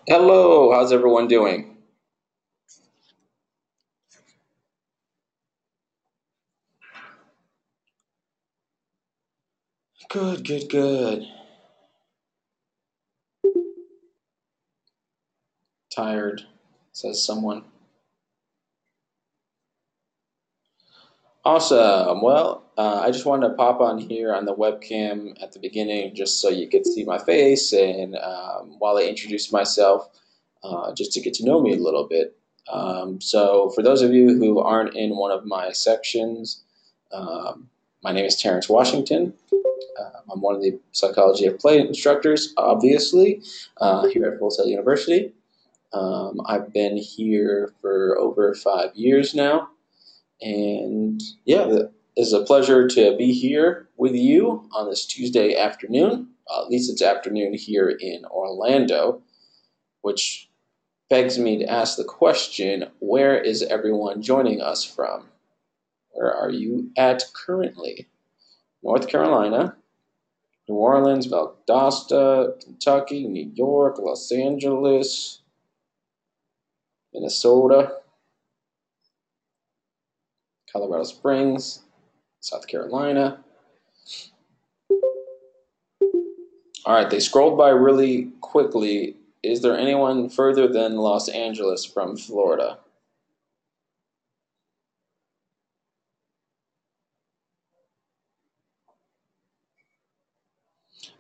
Hello, how's everyone doing? Good, good, good. Tired, says someone. Awesome. Well, I just wanted to pop on here on the webcam at the beginning just so you could see my face and while I introduce myself, just to get to know me a little bit. So, for those of you who aren't in one of my sections, my name is Terrence Washington. I'm one of the psychology of play instructors, obviously, here at Full Sail University. I've been here for over 5 years now, and yeah, it's a pleasure to be here with you on this Tuesday afternoon. At least it's afternoon here in Orlando, which begs me to ask the question, where is everyone joining us from? Where are you at currently? North Carolina, New Orleans, Valdosta, Kentucky, New York, Los Angeles, Minnesota, Colorado Springs, South Carolina. All right, they scrolled by really quickly. Is there anyone further than Los Angeles from Florida?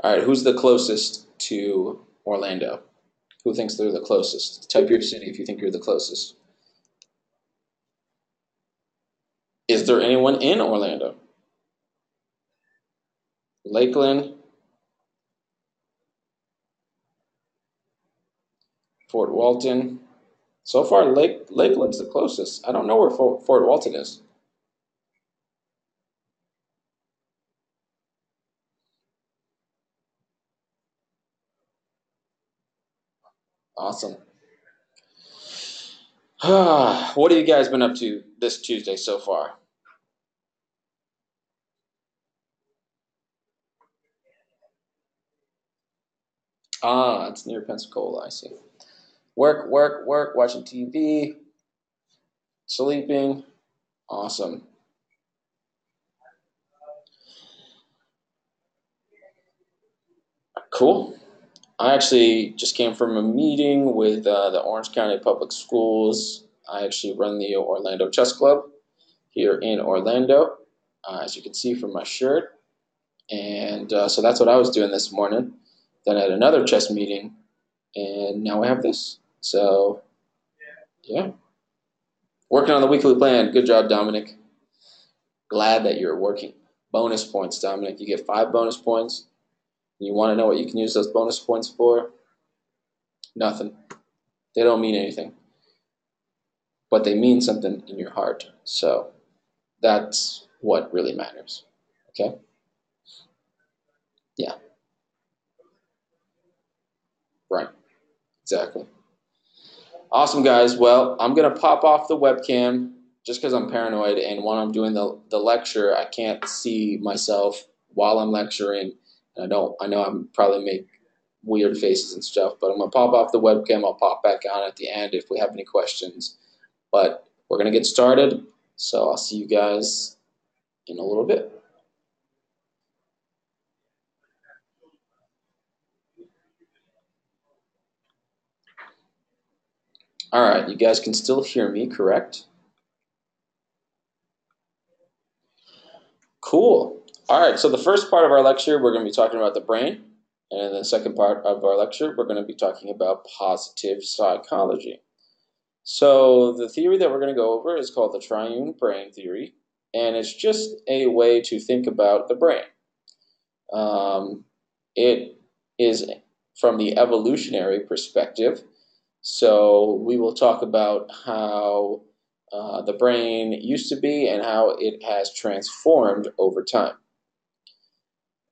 All right, who's the closest to Orlando? Who thinks they're the closest? Type your city if you think you're the closest. Is there anyone in Orlando? Lakeland, Fort Walton. So far, Lakeland's the closest. I don't know where Fort Walton is. Awesome. What have you guys been up to this Tuesday so far? Ah, it's near Pensacola. I see. Work, work, work, watching TV, sleeping. Awesome. Cool. I actually just came from a meeting with the Orange County Public Schools. I actually run the Orlando Chess Club here in Orlando, as you can see from my shirt. And so that's what I was doing this morning. Then I had another chess meeting, and now I have this. So, yeah, working on the weekly plan. Good job, Dominic. Glad that you're working. Bonus points, Dominic. You get 5 bonus points. You want to know what you can use those bonus points for? Nothing. They don't mean anything, but they mean something in your heart. So that's what really matters. Okay? Yeah, right. Exactly. Awesome, guys. Well, I'm going to pop off the webcam just because I'm paranoid. And when I'm doing the lecture, I can't see myself while I'm lecturing. And I know I'm probably make weird faces and stuff, but I'm going to pop off the webcam. I'll pop back on at the end if we have any questions. But we're going to get started. So I'll see you guys in a little bit. All right, you guys can still hear me, correct? Cool. All right, so the first part of our lecture, we're going to be talking about the brain. And in the second part of our lecture, we're going to be talking about positive psychology. So the theory that we're going to go over is called the triune brain theory, and it's just a way to think about the brain. It is from the evolutionary perspective. So we will talk about how the brain used to be and how it has transformed over time.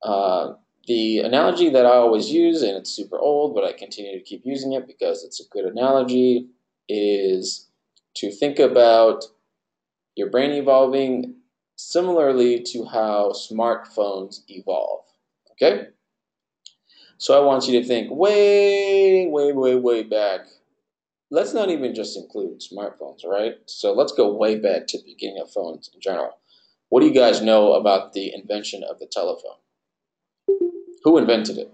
Uh, the analogy that I always use, and it's super old, but I continue to keep using it because it's a good analogy, is to think about your brain evolving similarly to how smartphones evolve. Okay? So I want you to think way, way, way, way back. Let's not even just include smartphones, right? So let's go way back to the beginning of phones in general. What do you guys know about the invention of the telephone? Who invented it?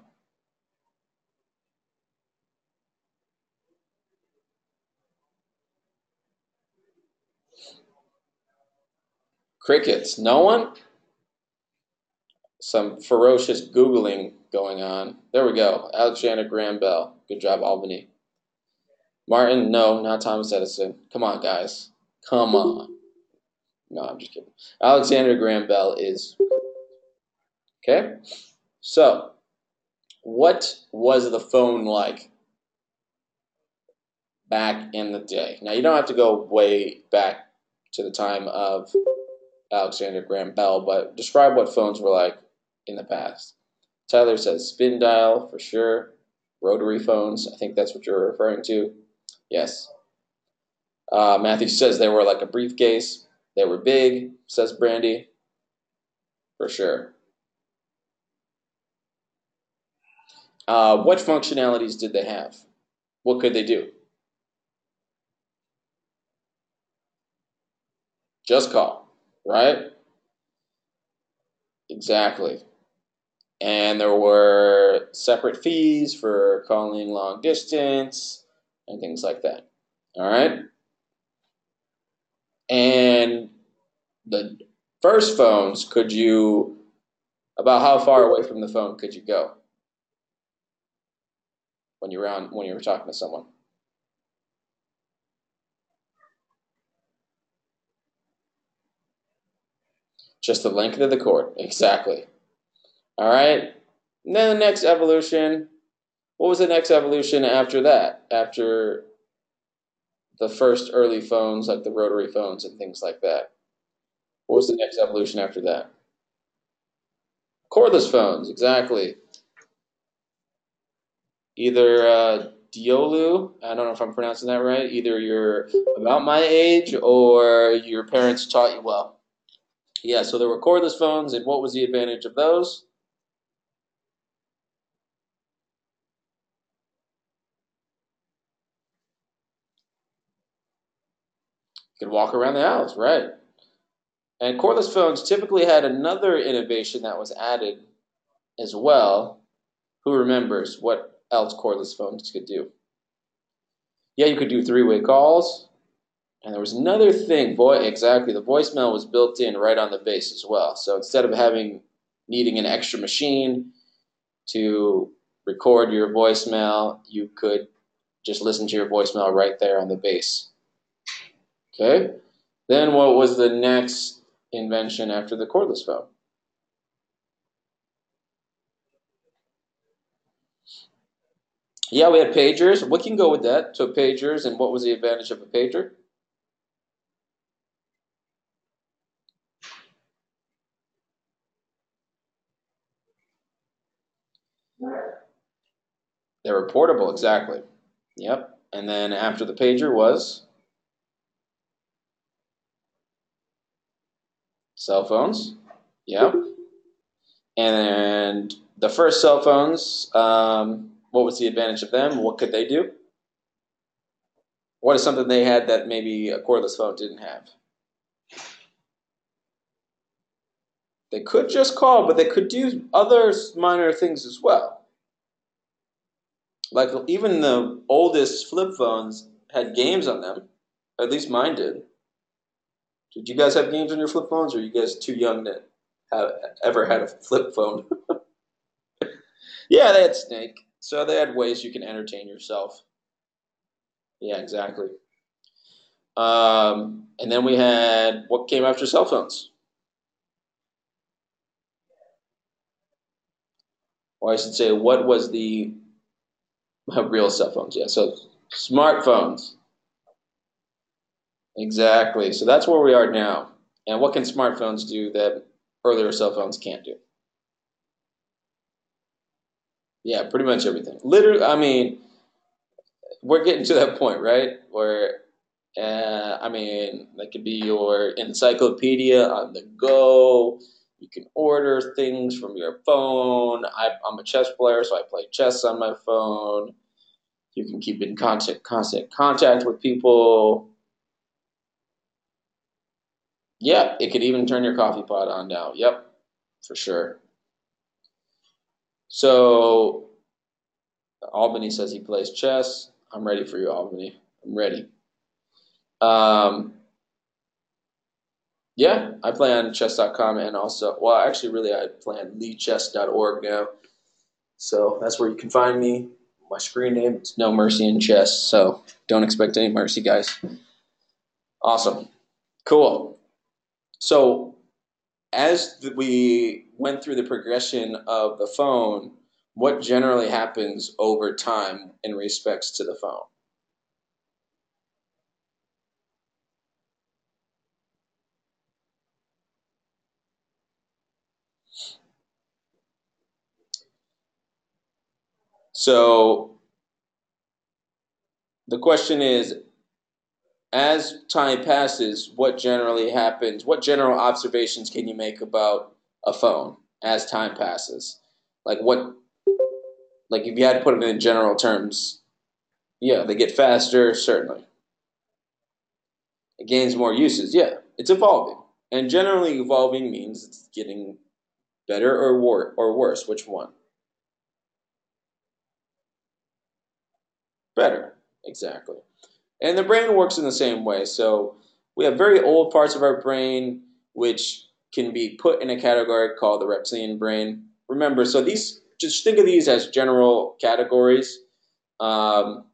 Crickets. No one? Some ferocious Googling going on. There we go. Alexander Graham Bell. Good job, Albany. Martin, no, not Thomas Edison. Come on, guys. Come on. No, I'm just kidding. Alexander Graham Bell is. Okay? So, what was the phone like back in the day? Now, you don't have to go way back to the time of Alexander Graham Bell, but describe what phones were like in the past. Tyler says spin dial for sure. Rotary phones. I think that's what you're referring to. Yes. Matthew says they were like a briefcase. They were big, says Brandy. For sure. What functionalities did they have? What could they do? Just call, right? Exactly. And there were separate fees for calling long distance and things like that. All right. And the first phones, about how far away from the phone could you go when you were talking to someone? Just the length of the cord. Exactly. All right. And then the next evolution. What was the next evolution after that? After the first early phones, like the rotary phones and things like that. What was the next evolution after that? Cordless phones, exactly. Either Diolu, I don't know if I'm pronouncing that right. Either you're about my age or your parents taught you well. Yeah, so there were cordless phones, and what was the advantage of those? You could walk around the house, right? And cordless phones typically had another innovation that was added as well. Who remembers what else cordless phones could do? Yeah, you could do three-way calls. And there was another thing, exactly. The voicemail was built in right on the base as well. So instead of needing an extra machine to record your voicemail, you could just listen to your voicemail right there on the base. Okay? Then what was the next invention after the cordless phone? Yeah, we had pagers. We can go with that. So pagers, and what was the advantage of a pager? They were portable, exactly. Yep. And then after the pager was cell phones. Yep. And the first cell phones, what was the advantage of them? What could they do? What is something they had that maybe a cordless phone didn't have? They could just call, but they could do other minor things as well. Like even the oldest flip phones had games on them. At least mine did. Did you guys have games on your flip phones, or are you guys too young to have ever had a flip phone? Yeah, they had Snake. So they had ways you can entertain yourself. Yeah, exactly. And then we had what came after cell phones? Or I should say, what was the real cell phones? Yeah, so smartphones. Exactly. So that's where we are now. And what can smartphones do that earlier cell phones can't do? Yeah, pretty much everything. Literally, I mean, we're getting to that point, right? Where, I mean, that could be your encyclopedia on the go. You can order things from your phone. I'm a chess player, so I play chess on my phone. You can keep in constant contact with people. Yeah, it could even turn your coffee pot on now. Yep, for sure. So Albany says he plays chess. I'm ready for you, Albany. I'm ready. Um, yeah, I play on chess.com and also, well, actually, really, I play on leadchess.org now. So that's where you can find me. My screen name is No Mercy in Chess. So don't expect any mercy, guys. Awesome. Cool. So as we went through the progression of the phone, what generally happens over time in respects to the phone? So the question is, as time passes, what generally happens? What general observations can you make about a phone as time passes? Like what, like if you had to put it in general terms, yeah, they get faster, certainly. It gains more uses, yeah. It's evolving. And generally evolving means it's getting better or worse. Which one? Better, exactly. And the brain works in the same way. So we have very old parts of our brain which can be put in a category called the reptilian brain. Remember, so these, just think of these as general categories. Um,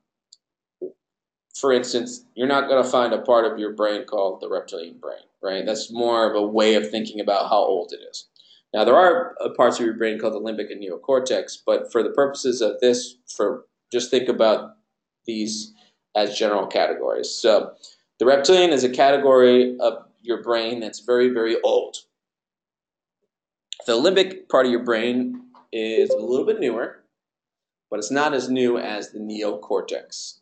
for instance, you're not going to find a part of your brain called the reptilian brain, right? That's more of a way of thinking about how old it is. Now, there are parts of your brain called the limbic and neocortex, but for the purposes of this, for just think about these as general categories. So, the reptilian is a category of your brain that's very, very old. The limbic part of your brain is a little bit newer, but it's not as new as the neocortex.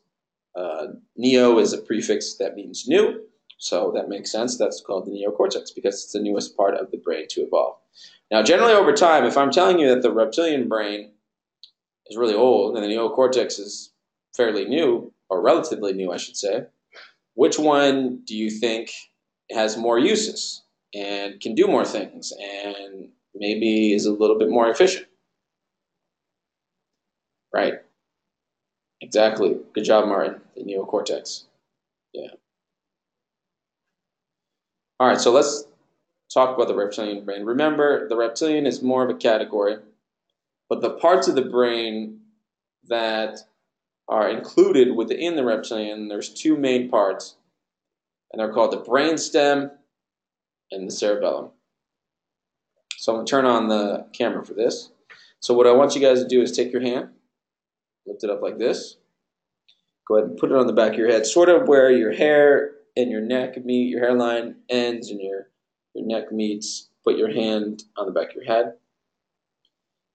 Neo is a prefix that means new, so that makes sense. That's called the neocortex because it's the newest part of the brain to evolve. Now, generally over time, if I'm telling you that the reptilian brain is really old and the neocortex is fairly new, or relatively new, I should say, which one do you think has more uses and can do more things and maybe is a little bit more efficient? Right? Exactly. Good job, Martin. The neocortex. Yeah. All right, so let's talk about the reptilian brain. Remember, the reptilian is more of a category, but the parts of the brain that are included within the reptilian, there's two main parts, and they're called the brainstem and the cerebellum. So I'm going to turn on the camera for this. So what I want you guys to do is take your hand, lift it up like this, go ahead and put it on the back of your head, sort of where your hair and your neck meet, your hairline ends and your neck meets. Put your hand on the back of your head.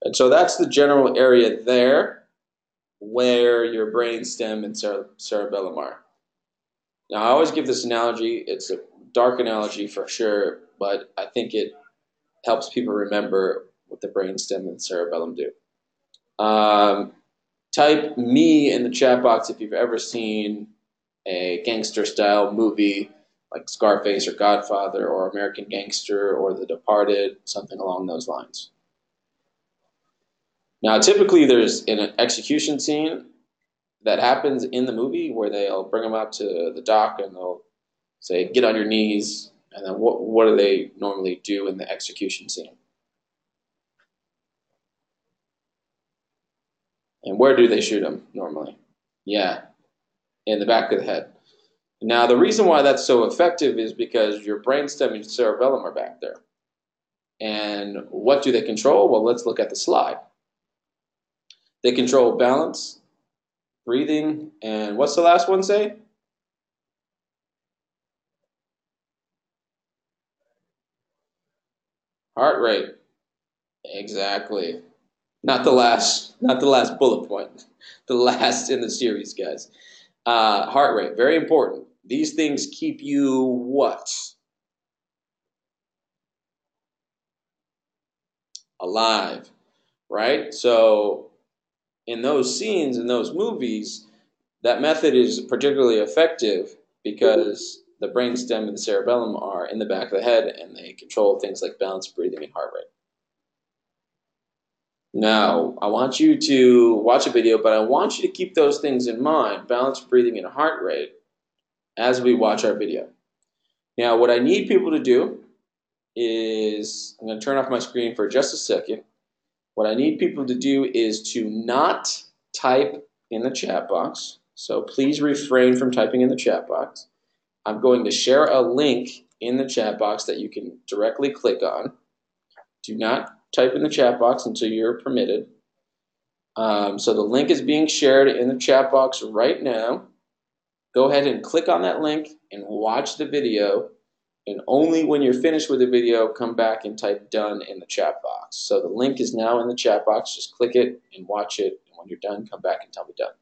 And so that's the general area there where your brain stem and cerebellum are. Now, I always give this analogy. It's a dark analogy for sure, but I think it helps people remember what the brain stem and cerebellum do. Type me in the chat box if you've ever seen a gangster style movie like Scarface or Godfather or American Gangster or The Departed, something along those lines. Now, typically there's an execution scene that happens in the movie where they'll bring them out to the dock and they'll say, get on your knees. And then what do they normally do in the execution scene? And where do they shoot them normally? Yeah, in the back of the head. Now, the reason why that's so effective is because your brainstem and cerebellum are back there. And what do they control? Well, let's look at the slide. They control balance, breathing, and what's the last one say? Heart rate. Exactly. Not the last bullet point. The last in the series, guys. Heart rate, very important. These things keep you what? alive, right? So in those scenes, in those movies, that method is particularly effective because the brainstem and the cerebellum are in the back of the head and they control things like balance, breathing, and heart rate. Now, I want you to watch a video, but I want you to keep those things in mind, balance, breathing, and heart rate, as we watch our video. Now, what I need people to do is, I'm going to turn off my screen for just a second. What I need people to do is to not type in the chat box. So please refrain from typing in the chat box. I'm going to share a link in the chat box that you can directly click on. Do not type in the chat box until you're permitted. So the link is being shared in the chat box right now. Go ahead and click on that link and watch the video. And only when you're finished with the video, come back and type done in the chat box. So the link is now in the chat box. Just click it and watch it. And when you're done, come back and tell me done.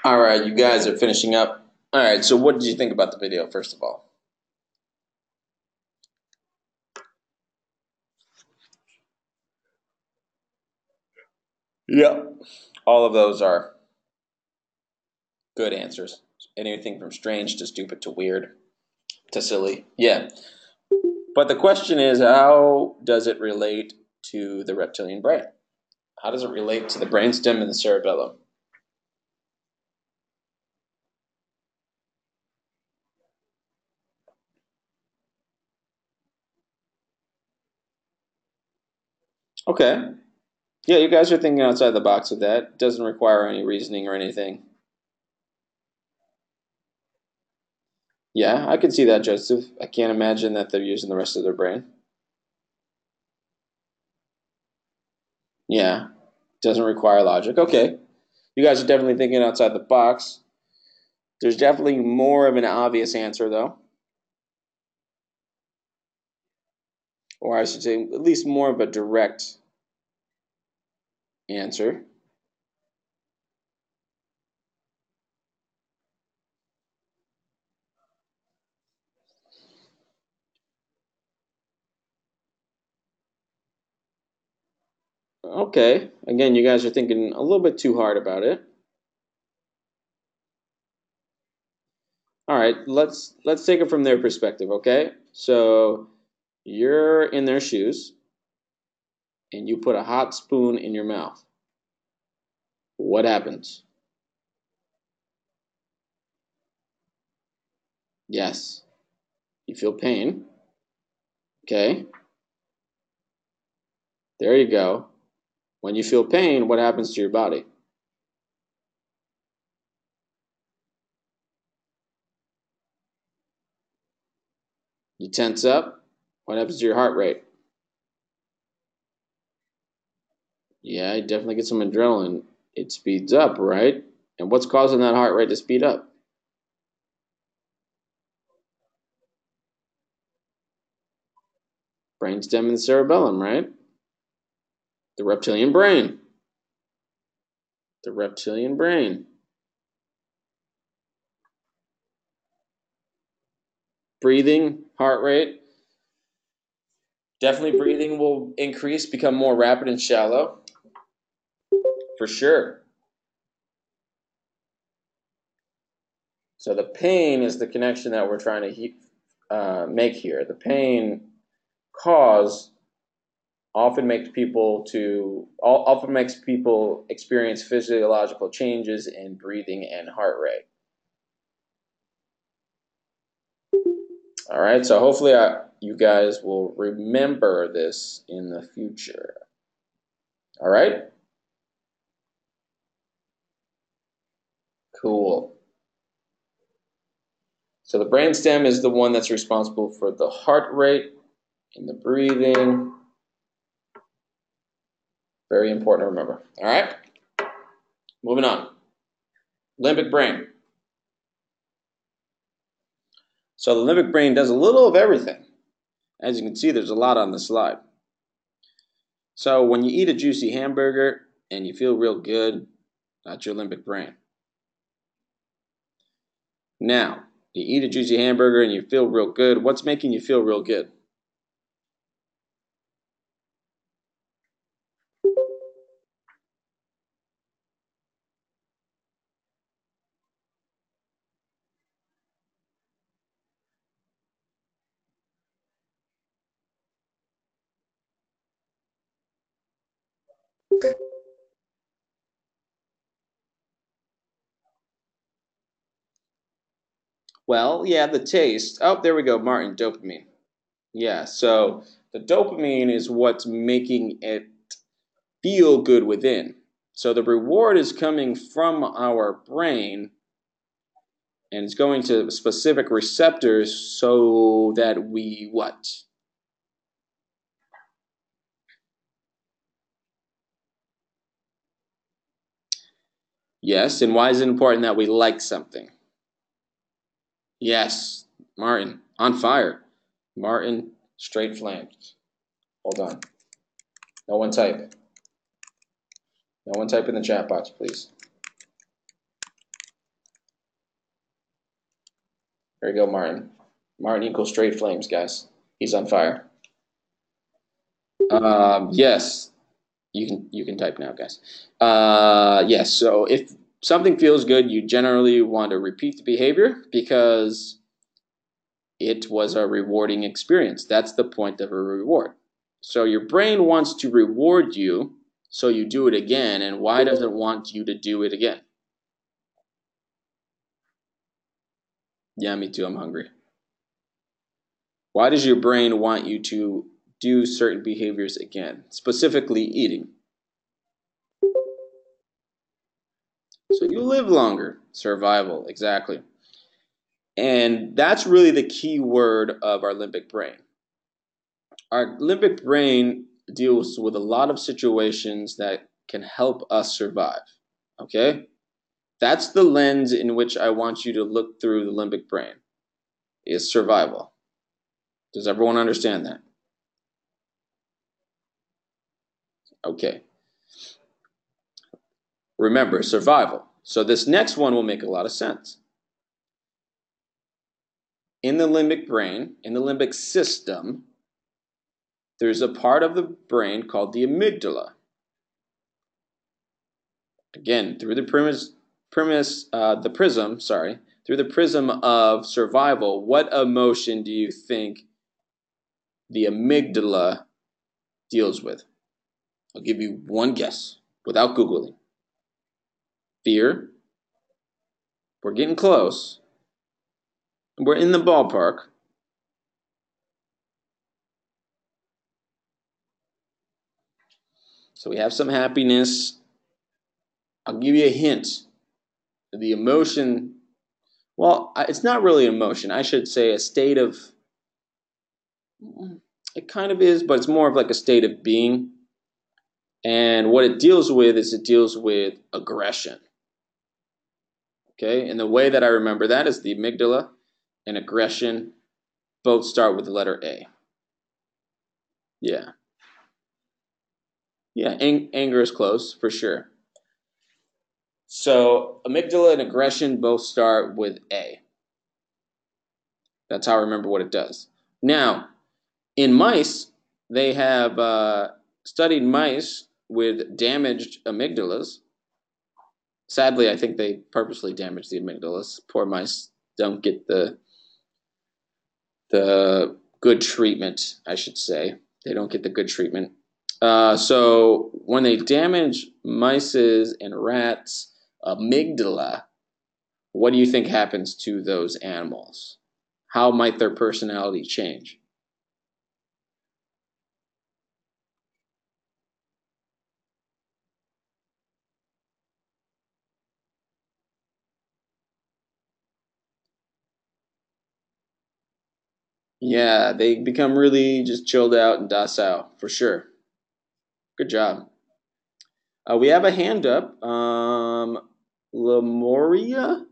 All right, you guys are finishing up. All right, so what did you think about the video, first of all? Yeah. All of those are good answers. Anything from strange to stupid to weird to silly. Yeah. But the question is, how does it relate to the reptilian brain? How does it relate to the brainstem and the cerebellum? Okay. Yeah, you guys are thinking outside the box with that. It doesn't require any reasoning or anything. Yeah, I can see that, Joseph. I can't imagine that they're using the rest of their brain. Yeah, doesn't require logic. Okay. You guys are definitely thinking outside the box. There's definitely more of an obvious answer, though. Or I should say, at least more of a direct answer. Okay. Again, you guys are thinking a little bit too hard about it. All right, let's take it from their perspective, okay? So you're in their shoes and you put a hot spoon in your mouth. What happens? Yes. You feel pain. Okay. There you go. When you feel pain, what happens to your body? You tense up. What happens to your heart rate? Yeah, you definitely get some adrenaline. It speeds up, right? And what's causing that heart rate to speed up? Brainstem and the cerebellum, right? The reptilian brain. The reptilian brain. Breathing, heart rate. Definitely breathing will increase, become more rapid and shallow. For sure. So the pain is the connection that we're trying to make here. The pain cause often makes people experience physiological changes in breathing and heart rate. All right, so hopefully you guys will remember this in the future. All right? Cool. So the brainstem is the one that's responsible for the heart rate and the breathing. Very important to remember. All right? Moving on. Limbic brain. So the limbic brain does a little of everything. As you can see, there's a lot on the slide. So when you eat a juicy hamburger and you feel real good, that's your limbic brain. Now, you eat a juicy hamburger and you feel real good. What's making you feel real good? Well, yeah, the taste. Oh, there we go, Martin, dopamine. Yeah, so the dopamine is what's making it feel good within. So the reward is coming from our brain and it's going to specific receptors so that we what? Yes, and why is it important that we like something? Yes, Martin, on fire. Martin, straight flames. Hold on. No one type. No one type in the chat box, please. There you go, Martin. Martin equals straight flames, guys. He's on fire. Yes, you can type now, guys. Yes. So if something feels good, you generally want to repeat the behavior because it was a rewarding experience. That's the point of a reward. So your brain wants to reward you, so you do it again. And why does it want you to do it again? Yeah, me too. I'm hungry. Why does your brain want you to do certain behaviors again, specifically eating? So you live longer. Survival, exactly. And that's really the key word of our limbic brain. Our limbic brain deals with a lot of situations that can help us survive. Okay? That's the lens in which I want you to look through the limbic brain, is survival. Does everyone understand that? Okay. Remember, survival. So this next one will make a lot of sense. In the limbic brain, in the limbic system, there's a part of the brain called the amygdala. Again, through the through the prism of survival, what emotion do you think the amygdala deals with? I'll give you one guess without Googling. Fear. We're getting close. We're in the ballpark. So we have some happiness. I'll give you a hint. The emotion, well, it's not really an emotion. I should say a state of, it kind of is, but it's more of like a state of being. And what it deals with is it deals with aggression. Okay, and the way that I remember that is the amygdala and aggression both start with the letter A. Yeah. Yeah, anger is close for sure. So amygdala and aggression both start with A. That's how I remember what it does. Now, in mice, they have studied mice with damaged amygdalas. Sadly, I think they purposely damage the amygdalas. Poor mice don't get the good treatment, I should say. They don't get the good treatment. So when they damage mice's and rats' amygdala, what do you think happens to those animals? How might their personality change? Yeah, they become really just chilled out and docile, for sure. Good job. We have a hand up. Lamoria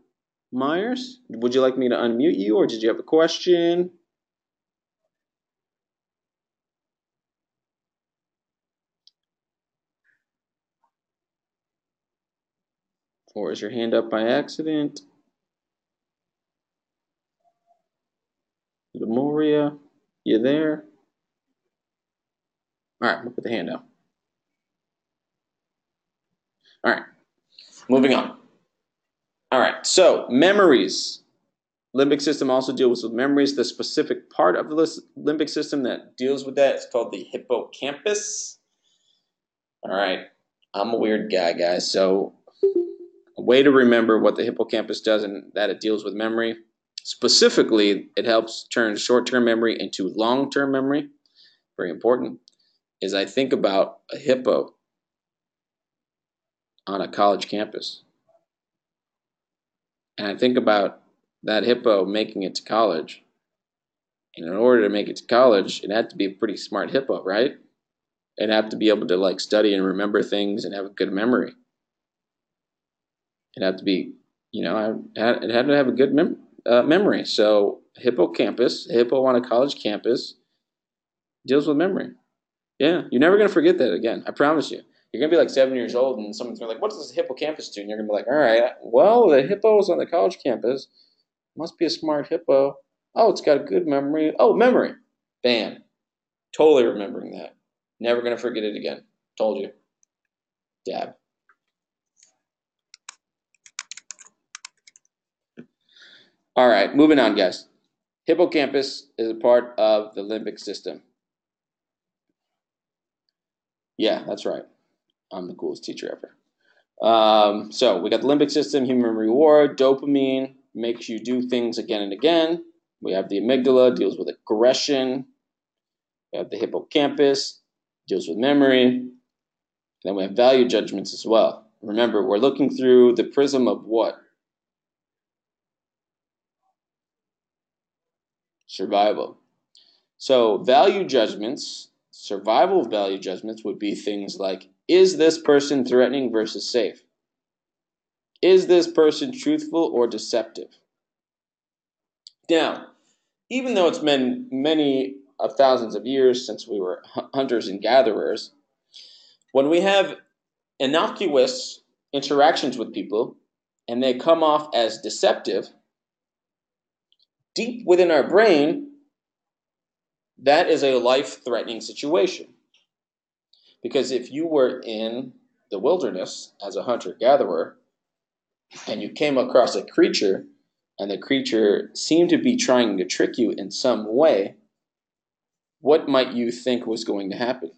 Myers, would you like me to unmute you, or did you have a question? Or is your hand up by accident? Lamoria, you there? All right, we'll put the hand up. All right, moving on. All right, so memories. Limbic system also deals with memories. The specific part of the limbic system that deals with that is called the hippocampus. All right, I'm a weird guy, guys. So a way to remember what the hippocampus does and that it deals with memory. Specifically, it helps turn short-term memory into long-term memory. Very important. Is I think about a hippo on a college campus. And I think about that hippo making it to college. And in order to make it to college, it had to be a pretty smart hippo, right? It had to be able to like study and remember things and have a good memory. It had to be, it had to have a good memory. So hippocampus, hippo on a college campus, deals with memory. Yeah, you're never gonna forget that again. I promise you. You're gonna be like 7 years old, and someone's gonna be like, "What does this hippocampus do?" And you're gonna be like, "All right, well, the hippo's on the college campus. Must be a smart hippo. Oh, it's got a good memory. Oh, memory. Bam. Totally remembering that. Never gonna forget it again. Told you. Dab. All right, moving on, guys. Hippocampus is a part of the limbic system. Yeah, that's right. I'm the coolest teacher ever. So we got the limbic system, human reward, dopamine makes you do things again and again. We have the amygdala, deals with aggression. We have the hippocampus, deals with memory. And then we have value judgments as well. Remember, we're looking through the prism of what? Survival. So value judgments, survival value judgments would be things like, is this person threatening versus safe? Is this person truthful or deceptive? Now, even though it's been many of thousands of years since we were hunters and gatherers, when we have innocuous interactions with people and they come off as deceptive, deep within our brain, that is a life-threatening situation. Because if you were in the wilderness as a hunter-gatherer and you came across a creature and the creature seemed to be trying to trick you in some way, what might you think was going to happen?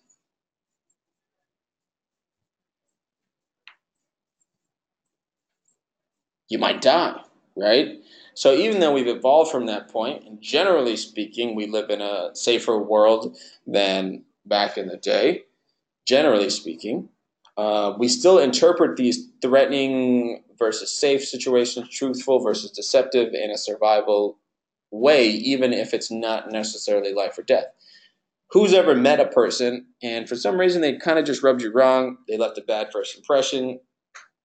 You might die, right? So even though we've evolved from that point, and generally speaking, we live in a safer world than back in the day, generally speaking, we still interpret these threatening versus safe situations, truthful versus deceptive in a survival way, even if it's not necessarily life or death. Who's ever met a person and for some reason they kind of just rubbed you wrong, they left a bad first impression,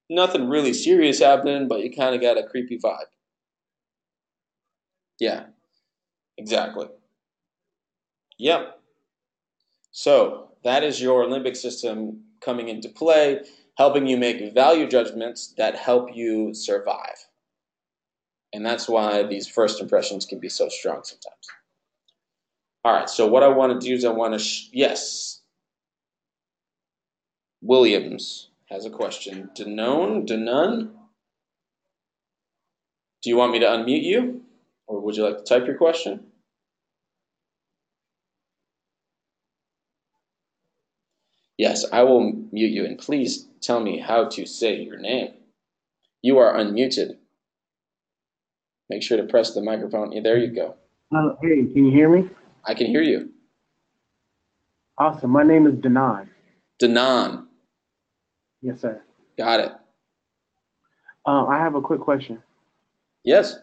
nothing really serious happened, but you kind of got a creepy vibe. Yeah, exactly. Yep. So that is your limbic system coming into play, helping you make value judgments that help you survive. And that's why these first impressions can be so strong sometimes. All right, so what I want to do is I want to, yes, Williams has a question. Danone, Danone, do you want me to unmute you? Or would you like to type your question? Yes, I will mute you, and please tell me how to say your name. You are unmuted. Make sure to press the microphone. There you go. Hey, can you hear me? I can hear you. Awesome. My name is Danan. Danan. Yes, sir. Got it. I have a quick question, Yes.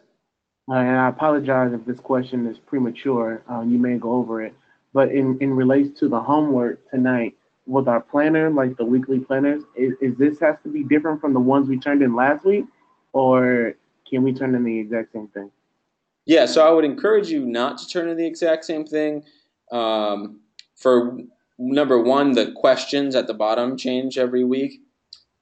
and I apologize if this question is premature. You may go over it, but in relates to the homework tonight with our planner, like the weekly planners, is this has to be different from the ones we turned in last week, or can we turn in the exact same thing? Yeah, so I would encourage you not to turn in the exact same thing. For number one, the questions at the bottom change every week.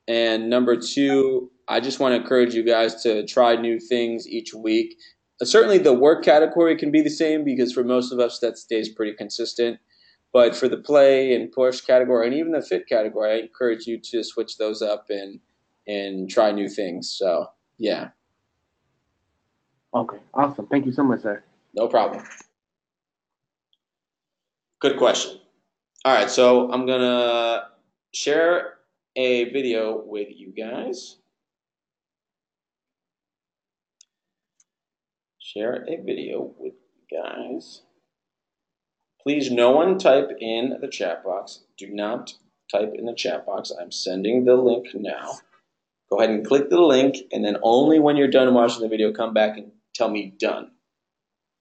And number two, I just want to encourage you guys to try new things each week. Certainly, the work category can be the same because for most of us, that stays pretty consistent. But for the play and push category and even the fit category, I encourage you to switch those up and try new things. So, yeah, Okay, awesome. Thank you so much, sir. no problem. Good question. All right, so I'm going to share a video with you guys. Share a video with you guys. Please, no one type in the chat box. Do not type in the chat box. I'm sending the link now. Go ahead and click the link, and then only when you're done watching the video, come back and tell me done.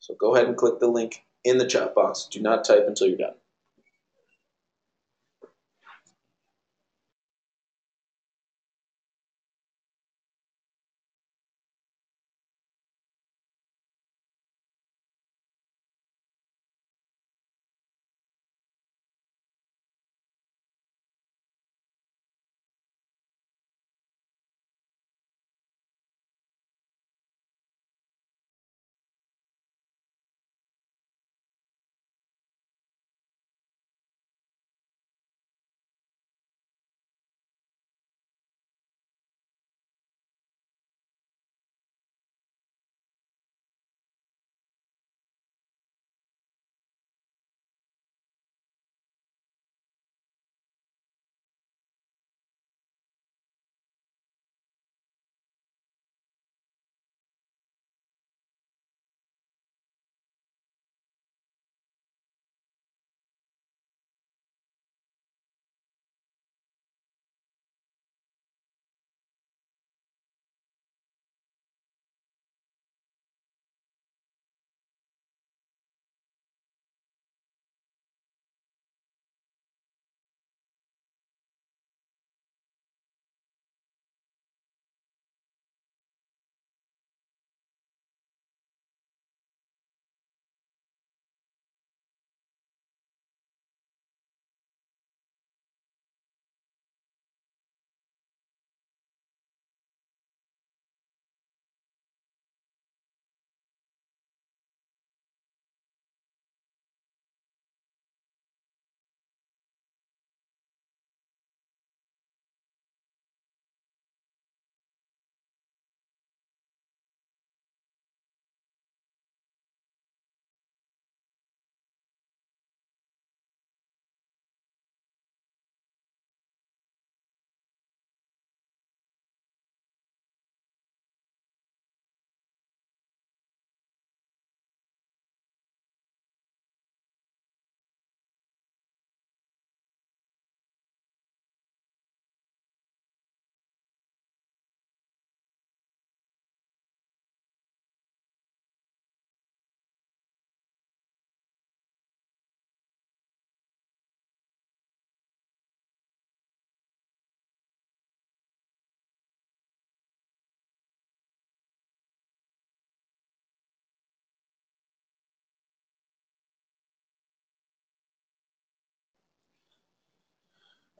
So go ahead and click the link in the chat box. Do not type until you're done.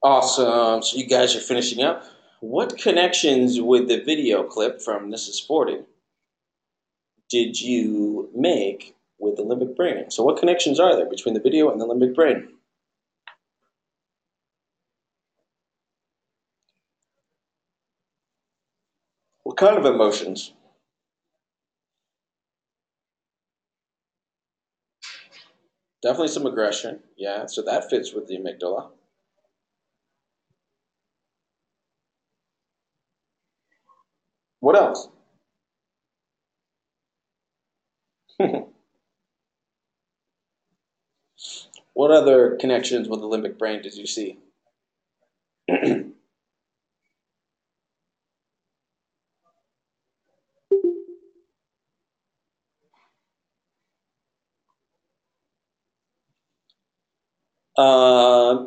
Awesome. So you guys are finishing up. What connections with the video clip from This Is 40 did you make with the limbic brain? So what connections are there between the video and the limbic brain? What kind of emotions? Definitely some aggression. Yeah, so that fits with the amygdala. What else? What other connections with the limbic brain did you see?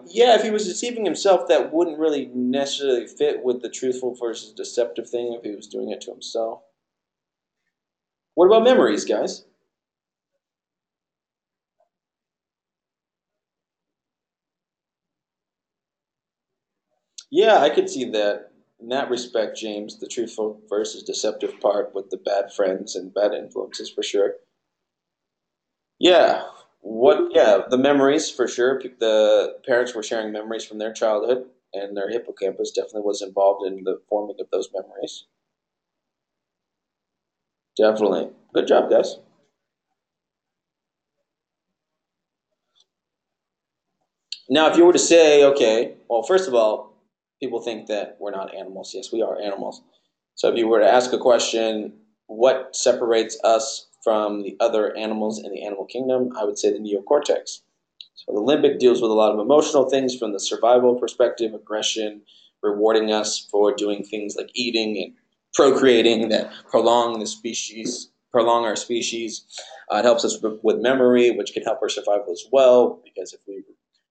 Yeah, if he was deceiving himself, that wouldn't really necessarily fit with the truthful versus deceptive thing if he was doing it to himself. What about memories, guys? Yeah, I could see that in that respect, James, the truthful versus deceptive part with the bad friends and bad influences for sure. Yeah, yeah, the memories for sure. The parents were sharing memories from their childhood, and their hippocampus definitely was involved in the forming of those memories. Definitely. Good job, guys. Now, if you were to say, okay, well, first of all, people think that we're not animals. Yes, we are animals. So if you were to ask a question, what separates us from the other animals in the animal kingdom, I would say the neocortex. So the limbic deals with a lot of emotional things from the survival perspective, aggression, rewarding us for doing things like eating and procreating that prolong our species. It helps us with memory, which can help our survival as well, because if we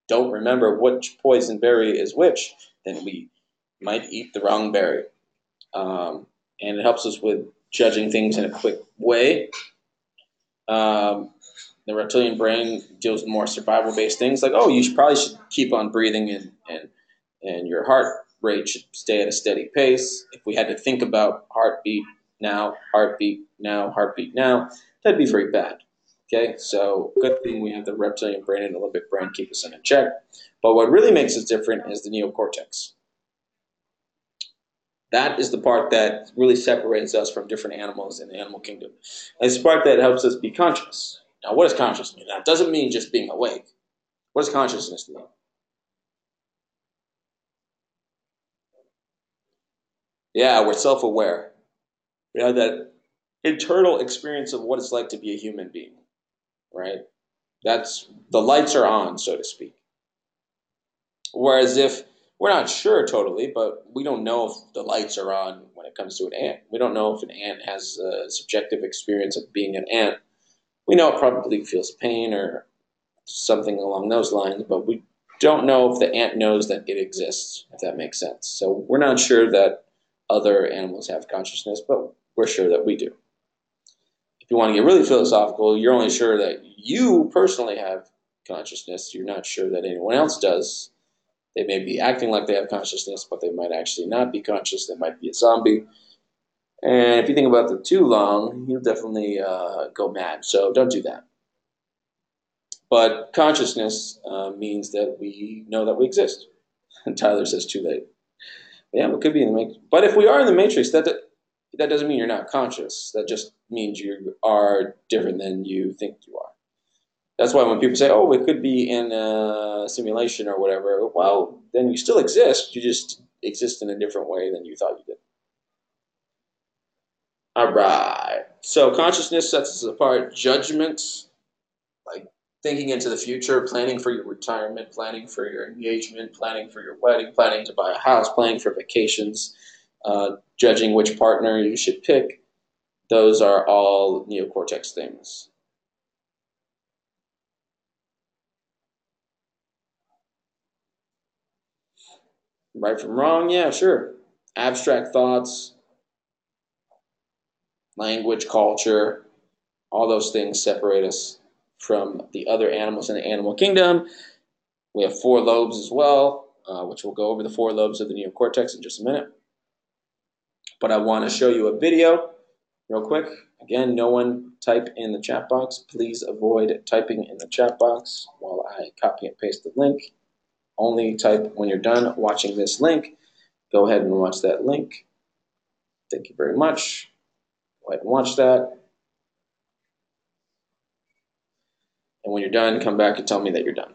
don't remember which poison berry is which, then we might eat the wrong berry. And it helps us with judging things in a quick way. Um, the reptilian brain deals with more survival based things like, oh, probably should keep on breathing and your heart rate should stay at a steady pace. If we had to think about heartbeat now, that'd be very bad. Okay, so good thing we have the reptilian brain and the limbic brain keep us in check. But what really makes us different is the neocortex. That is the part that really separates us from different animals in the animal kingdom. And it's the part that helps us be conscious. Now, what does conscious mean? That doesn't mean just being awake. What does consciousness mean? Yeah, we're self aware. We have that internal experience of what it's like to be a human being, right? That's the lights are on, so to speak. Whereas if we're not sure totally, but we don't know if the lights are on when it comes to an ant. We don't know if an ant has a subjective experience of being an ant. We know it probably feels pain or something along those lines, but we don't know if the ant knows that it exists, if that makes sense. So we're not sure that other animals have consciousness, but we're sure that we do. If you want to get really philosophical, you're only sure that you personally have consciousness. You're not sure that anyone else does. They may be acting like they have consciousness, but they might actually not be conscious. They might be a zombie. And if you think about them too long, you'll definitely go mad. So don't do that. But consciousness means that we know that we exist. And Tyler says too late. Yeah, we could be in the matrix. But if we are in the matrix, that doesn't mean you're not conscious. That just means you are different than you think you are. That's why when people say, "Oh, we could be in a simulation or whatever," well, then you still exist. You just exist in a different way than you thought you did. All right. So consciousness sets us apart. Judgments, like thinking into the future, planning for your retirement, planning for your engagement, planning for your wedding, planning to buy a house, planning for vacations, judging which partner you should pick. Those are all neocortex things. Right from wrong, yeah, sure. Abstract thoughts, language, culture, all those things separate us from the other animals in the animal kingdom. We have four lobes as well. which will go over the four lobes of the neocortex in just a minute. But I want to show you a video real quick. Again, no one type in the chat box. Please avoid typing in the chat box while I copy and paste the link. Only type when you're done watching this link. Go ahead and watch that link. Thank you very much. Go ahead and watch that. And when you're done, come back and tell me that you're done.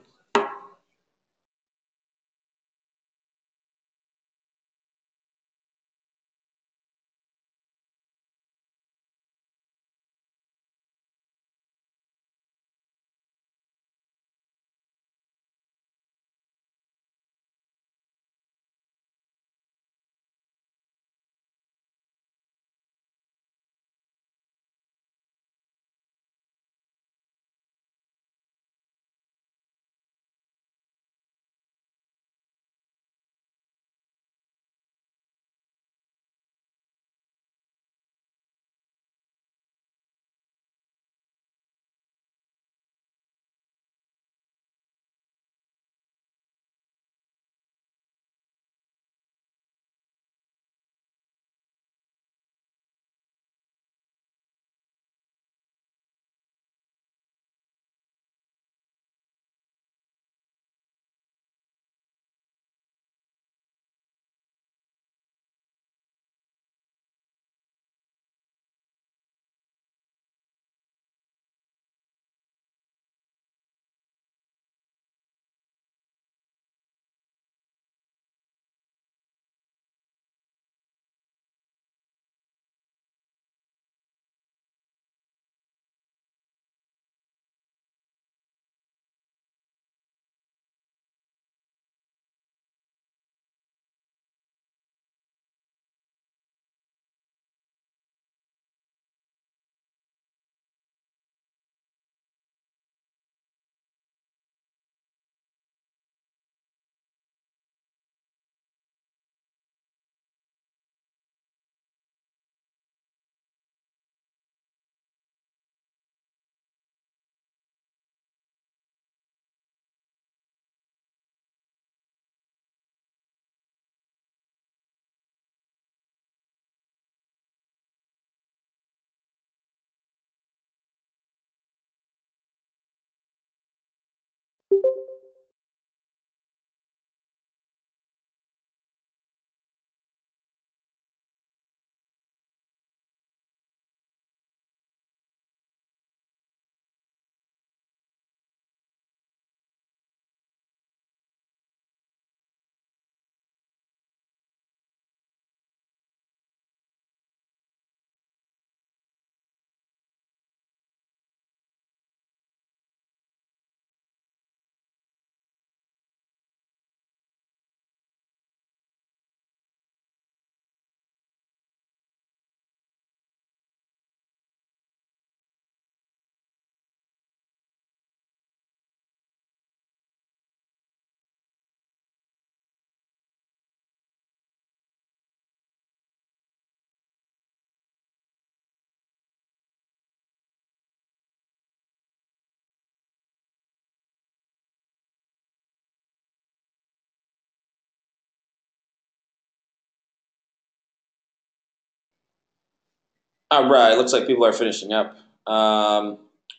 All right, looks like people are finishing up.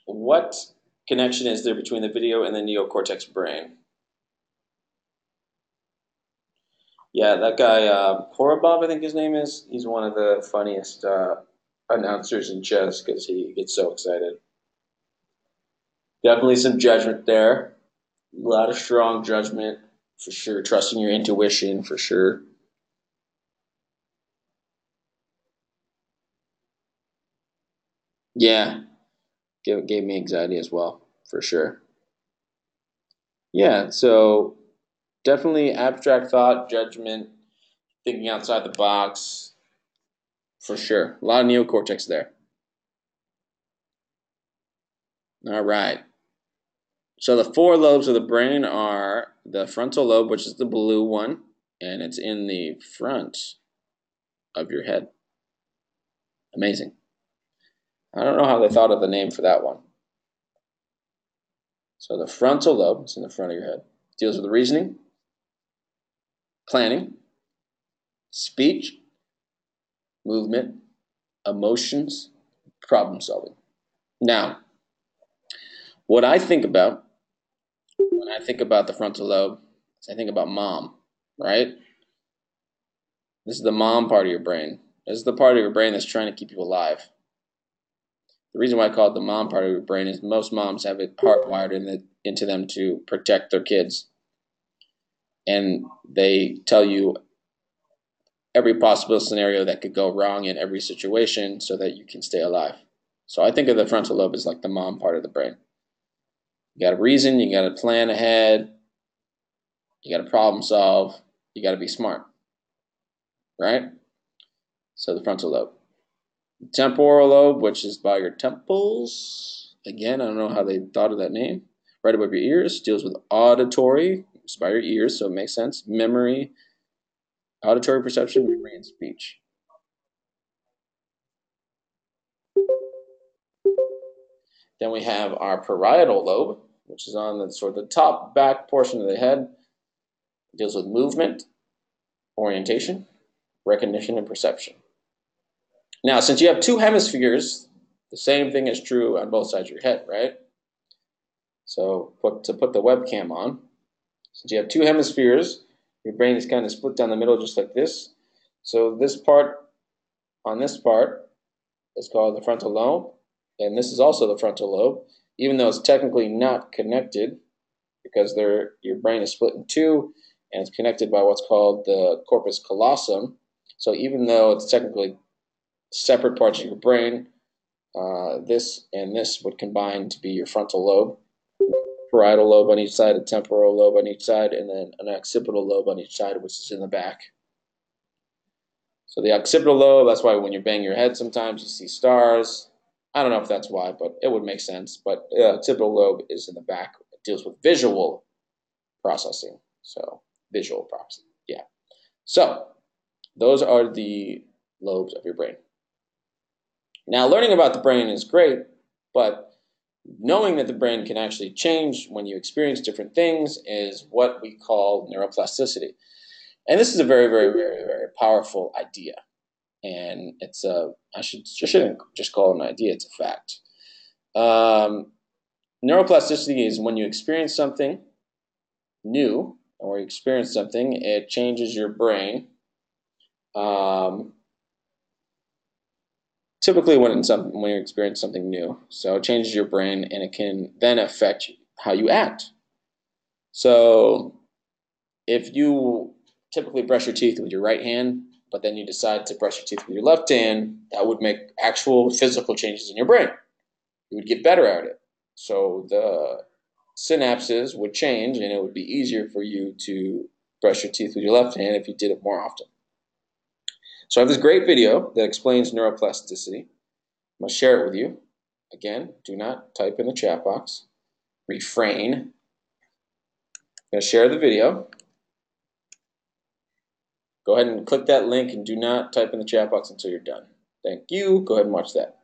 What connection is there between the video and the neocortex brain? Yeah, that guy, Horobov, I think his name is. He's one of the funniest announcers in chess because he gets so excited. Definitely some judgment there. A lot of strong judgment for sure. Trusting your intuition for sure. Yeah, gave me anxiety as well for sure. Yeah, so definitely abstract thought, judgment, thinking outside the box for sure. A lot of neocortex there. All right. So the four lobes of the brain are the frontal lobe, which is the blue one, and it's in the front of your head. Amazing. I don't know how they thought of the name for that one. So the frontal lobe is in the front of your head. Deals with reasoning, planning, speech, movement, emotions, problem solving. Now, what I think about when I think about the frontal lobe is I think about mom, right? This is the mom part of your brain. This is the part of your brain that's trying to keep you alive. The reason why I call it the mom part of your brain is most moms have it hardwired into them to protect their kids. And they tell you every possible scenario that could go wrong in every situation so that you can stay alive. So I think of the frontal lobe as like the mom part of the brain. You got to reason, you got to plan ahead, you got to problem solve, you got to be smart, right? So the frontal lobe. Temporal lobe, which is by your temples. Again, I don't know how they thought of that name. Right above your ears, deals with auditory. It's by your ears, so it makes sense. Memory, auditory perception, memory, and speech. Then we have our parietal lobe, which is on the sort of the top back portion of the head. It deals with movement, orientation, recognition, and perception. Now, since you have two hemispheres, the same thing is true on both sides of your head, right? So to put the webcam on, since you have two hemispheres, your brain is kind of split down the middle just like this. So this part on this part is called the frontal lobe, and this is also the frontal lobe, even though it's technically not connected because your brain is split in two and it's connected by what's called the corpus callosum. So even though it's technically separate parts of your brain, this and this would combine to be your frontal lobe. Parietal lobe on each side, a temporal lobe on each side, and then an occipital lobe on each side, which is in the back. So the occipital lobe, that's why when you bang your head sometimes you see stars. I don't know if that's why, but it would make sense. But the occipital lobe is in the back. It deals with visual processing. So visual processing, yeah. So those are the lobes of your brain. Now, learning about the brain is great, but knowing that the brain can actually change when you experience different things is what we call neuroplasticity. And this is a very, very, very, very powerful idea. And I shouldn't just call it an idea, it's a fact. Neuroplasticity is when you experience something new or you experience something, it changes your brain. Typically when you experience something new. So it changes your brain and it can then affect how you act. So if you typically brush your teeth with your right hand, but then you decide to brush your teeth with your left hand, that would make actual physical changes in your brain. You would get better at it. So the synapses would change and it would be easier for you to brush your teeth with your left hand if you did it more often. So I have this great video that explains neuroplasticity. I'm going to share it with you. Again, do not type in the chat box. Refrain. I'm going to share the video. Go ahead and click that link and do not type in the chat box until you're done. Thank you. Go ahead and watch that.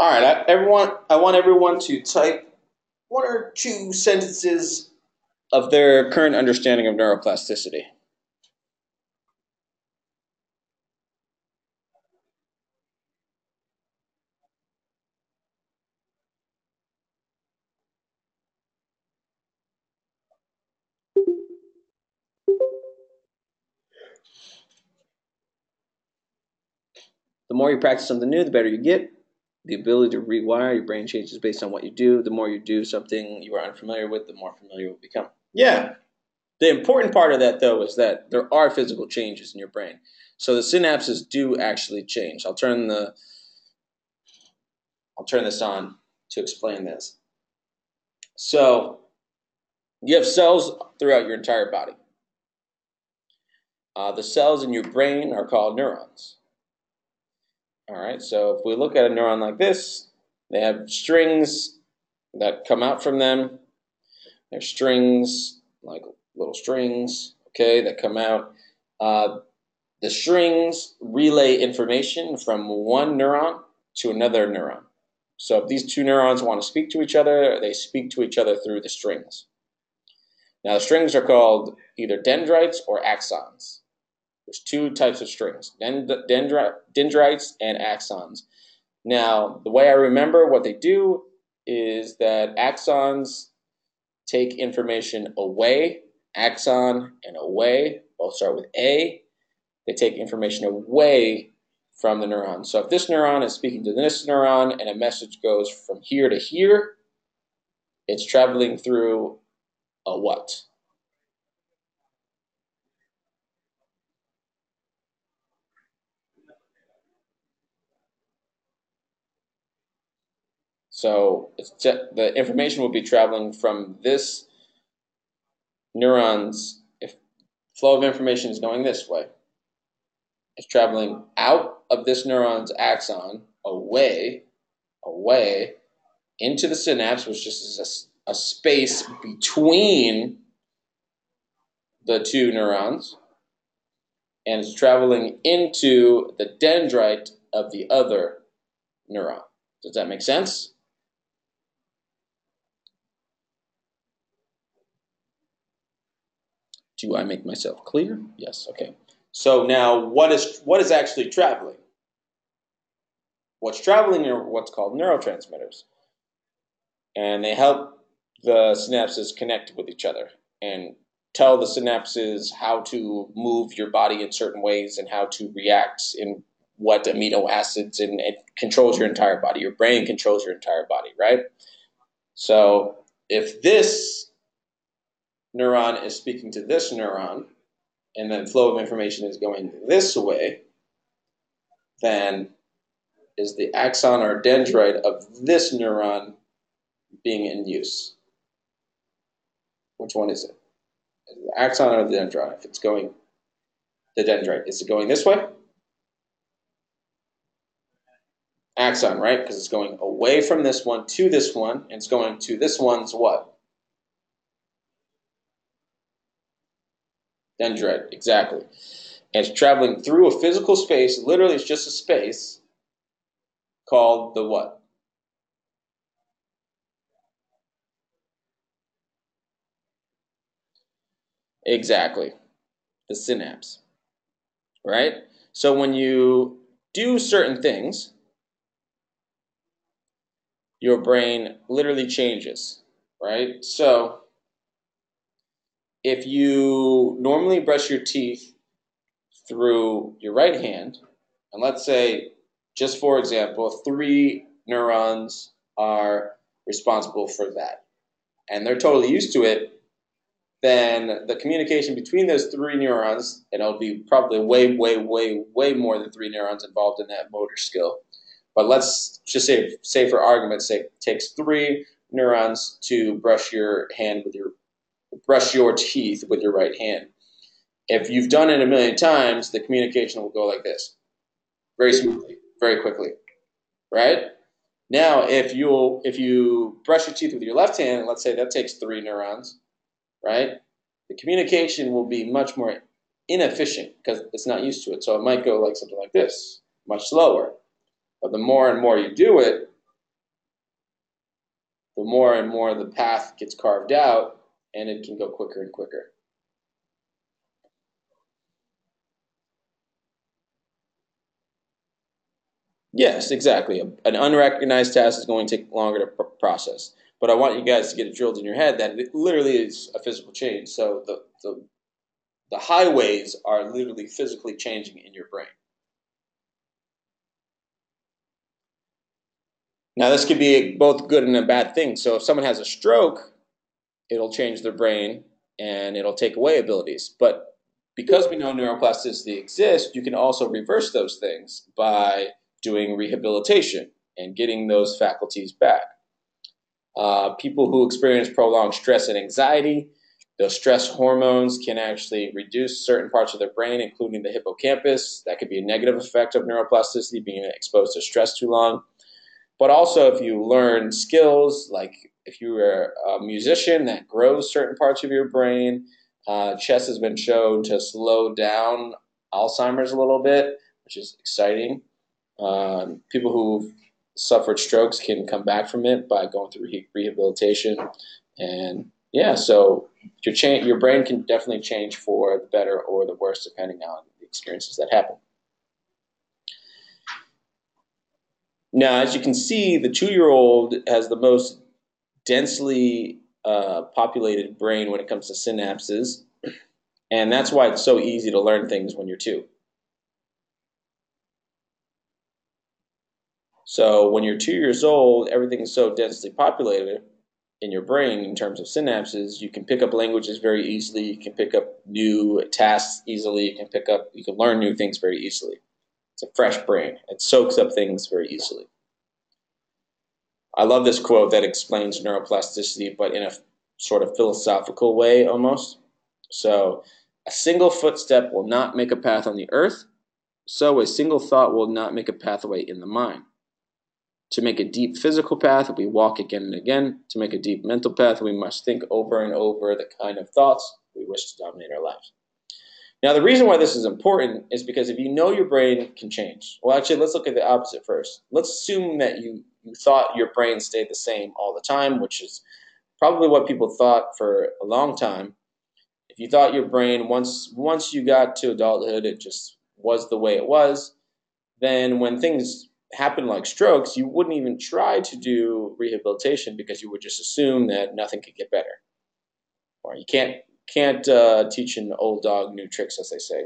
All right, everyone. I want everyone to type one or two sentences of their current understanding of neuroplasticity. The more you practice something new, the better you get. The ability to rewire your brain changes based on what you do. The more you do something you are unfamiliar with, the more familiar you will become. Yeah. The important part of that, though, is that there are physical changes in your brain. So the synapses do actually change. I'll turn this on to explain this. So you have cells throughout your entire body. The cells in your brain are called neurons. All right, so if we look at a neuron like this, they have strings that come out from them. There's strings, like little strings, okay, that come out. Uh, the strings relay information from one neuron to another neuron. So if these two neurons want to speak to each other, they speak to each other through the strings. Now, the strings are called either dendrites or axons. There's two types of strings, dendrites and axons. Now, the way I remember what they do is that axons take information away, axon and away, both start with A. They take information away from the neuron. So if this neuron is speaking to this neuron and a message goes from here to here, it's traveling through a what? So the information will be traveling from this neuron's, if flow of information is going this way, it's traveling out of this neuron's axon, away into the synapse, which just is a space between the two neurons, and it's traveling into the dendrite of the other neuron. Does that make sense? Do I make myself clear? Yes. Okay. So now, what is actually traveling? What's traveling are what's called neurotransmitters, and they help the synapses connect with each other and tell the synapses how to move your body in certain ways and how to react in what amino acids, and it controls your entire body. Your brain controls your entire body, right? So if this neuron is speaking to this neuron, and then flow of information is going this way, then is the axon or dendrite of this neuron being in use? Which one is it? Is it the axon or the dendrite? If it's going the dendrite, is it going this way? Axon, right? Because it's going away from this one to this one, and it's going to this one's what? Dendrite, exactly. And it's traveling through a physical space, literally it's just a space, called the what? Exactly, the synapse, right? So when you do certain things, your brain literally changes, right? So if you normally brush your teeth through your right hand, and let's say, just for example, three neurons are responsible for that, and they're totally used to it, then the communication between those three neurons, and it'll be probably way more than three neurons involved in that motor skill. But let's just say for argument's sake, it takes three neurons to brush your teeth with your right hand. If you've done it a million times, the communication will go like this, very smoothly, very quickly, right? Now, if you brush your teeth with your left hand, let's say that takes three neurons, right? The communication will be much more inefficient because it's not used to it. So it might go like something like this, much slower. But the more and more you do it, the more and more the path gets carved out, and it can go quicker and quicker. Yes, exactly. An unrecognized task is going to take longer to process. But I want you guys to get it drilled in your head that it literally is a physical change. So the highways are literally physically changing in your brain. Now, this could be both good and a bad thing. So if someone has a stroke, it'll change their brain and it'll take away abilities. But because we know neuroplasticity exists, you can also reverse those things by doing rehabilitation and getting those faculties back. People who experience prolonged stress and anxiety, those stress hormones can actually reduce certain parts of their brain, including the hippocampus. That could be a negative effect of neuroplasticity, being exposed to stress too long. But also, if you learn skills, like if you are a musician, that grows certain parts of your brain. Chess has been shown to slow down Alzheimer's a little bit, which is exciting. People who've suffered strokes can come back from it by going through rehabilitation. And yeah, so your brain can definitely change for the better or the worse, depending on the experiences that happen. Now, as you can see, the 2-year-old has the most densely populated brain when it comes to synapses, and that's why it's so easy to learn things when you're 2. So when you're 2 years old, everything is so densely populated in your brain in terms of synapses. You can pick up languages very easily. You can pick up new tasks easily. You can learn new things very easily. It's a fresh brain. It soaks up things very easily. I love this quote that explains neuroplasticity, but in a sort of philosophical way almost. So, a single footstep will not make a path on the earth, so a single thought will not make a pathway in the mind. To make a deep physical path, we walk again and again. To make a deep mental path, we must think over and over the kind of thoughts we wish to dominate our lives. Now, the reason why this is important is because if you know your brain can change, well, actually, let's look at the opposite first. Let's assume that you thought your brain stayed the same all the time, which is probably what people thought for a long time. If you thought your brain, once you got to adulthood, it just was the way it was, then when things happen like strokes, you wouldn't even try to do rehabilitation because you would just assume that nothing could get better. Or you can't teach an old dog new tricks, as they say.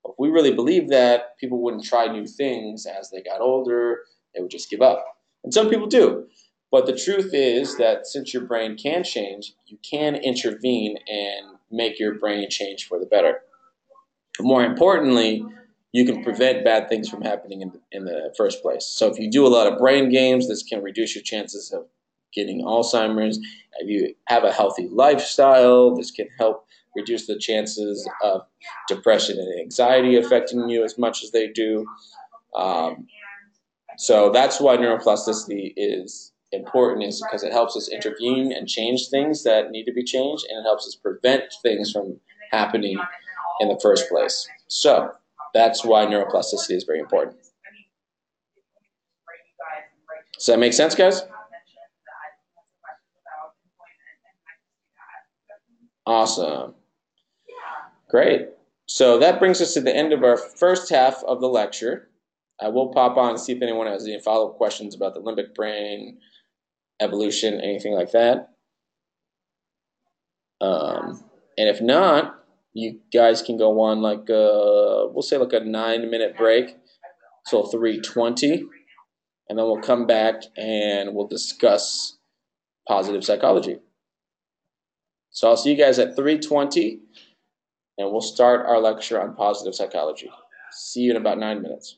If we really believed that, people wouldn't try new things as they got older. They would just give up. And some people do. But the truth is that since your brain can change, you can intervene and make your brain change for the better. More importantly, you can prevent bad things from happening in the first place. So if you do a lot of brain games, this can reduce your chances of getting Alzheimer's. If you have a healthy lifestyle, this can help reduce the chances of depression and anxiety affecting you as much as they do. So that's why neuroplasticity is important, is because it helps us intervene and change things that need to be changed, and it helps us prevent things from happening in the first place. So that's why neuroplasticity is very important. Does that make sense, guys? Awesome. Great. So that brings us to the end of our first half of the lecture. I will pop on and see if anyone has any follow-up questions about the limbic brain, evolution, anything like that. And if not, you guys can go on like we'll say like a 9-minute break till 3:20, and then we'll come back and we'll discuss positive psychology. So I'll see you guys at 3:20, and we'll start our lecture on positive psychology. See you in about 9 minutes.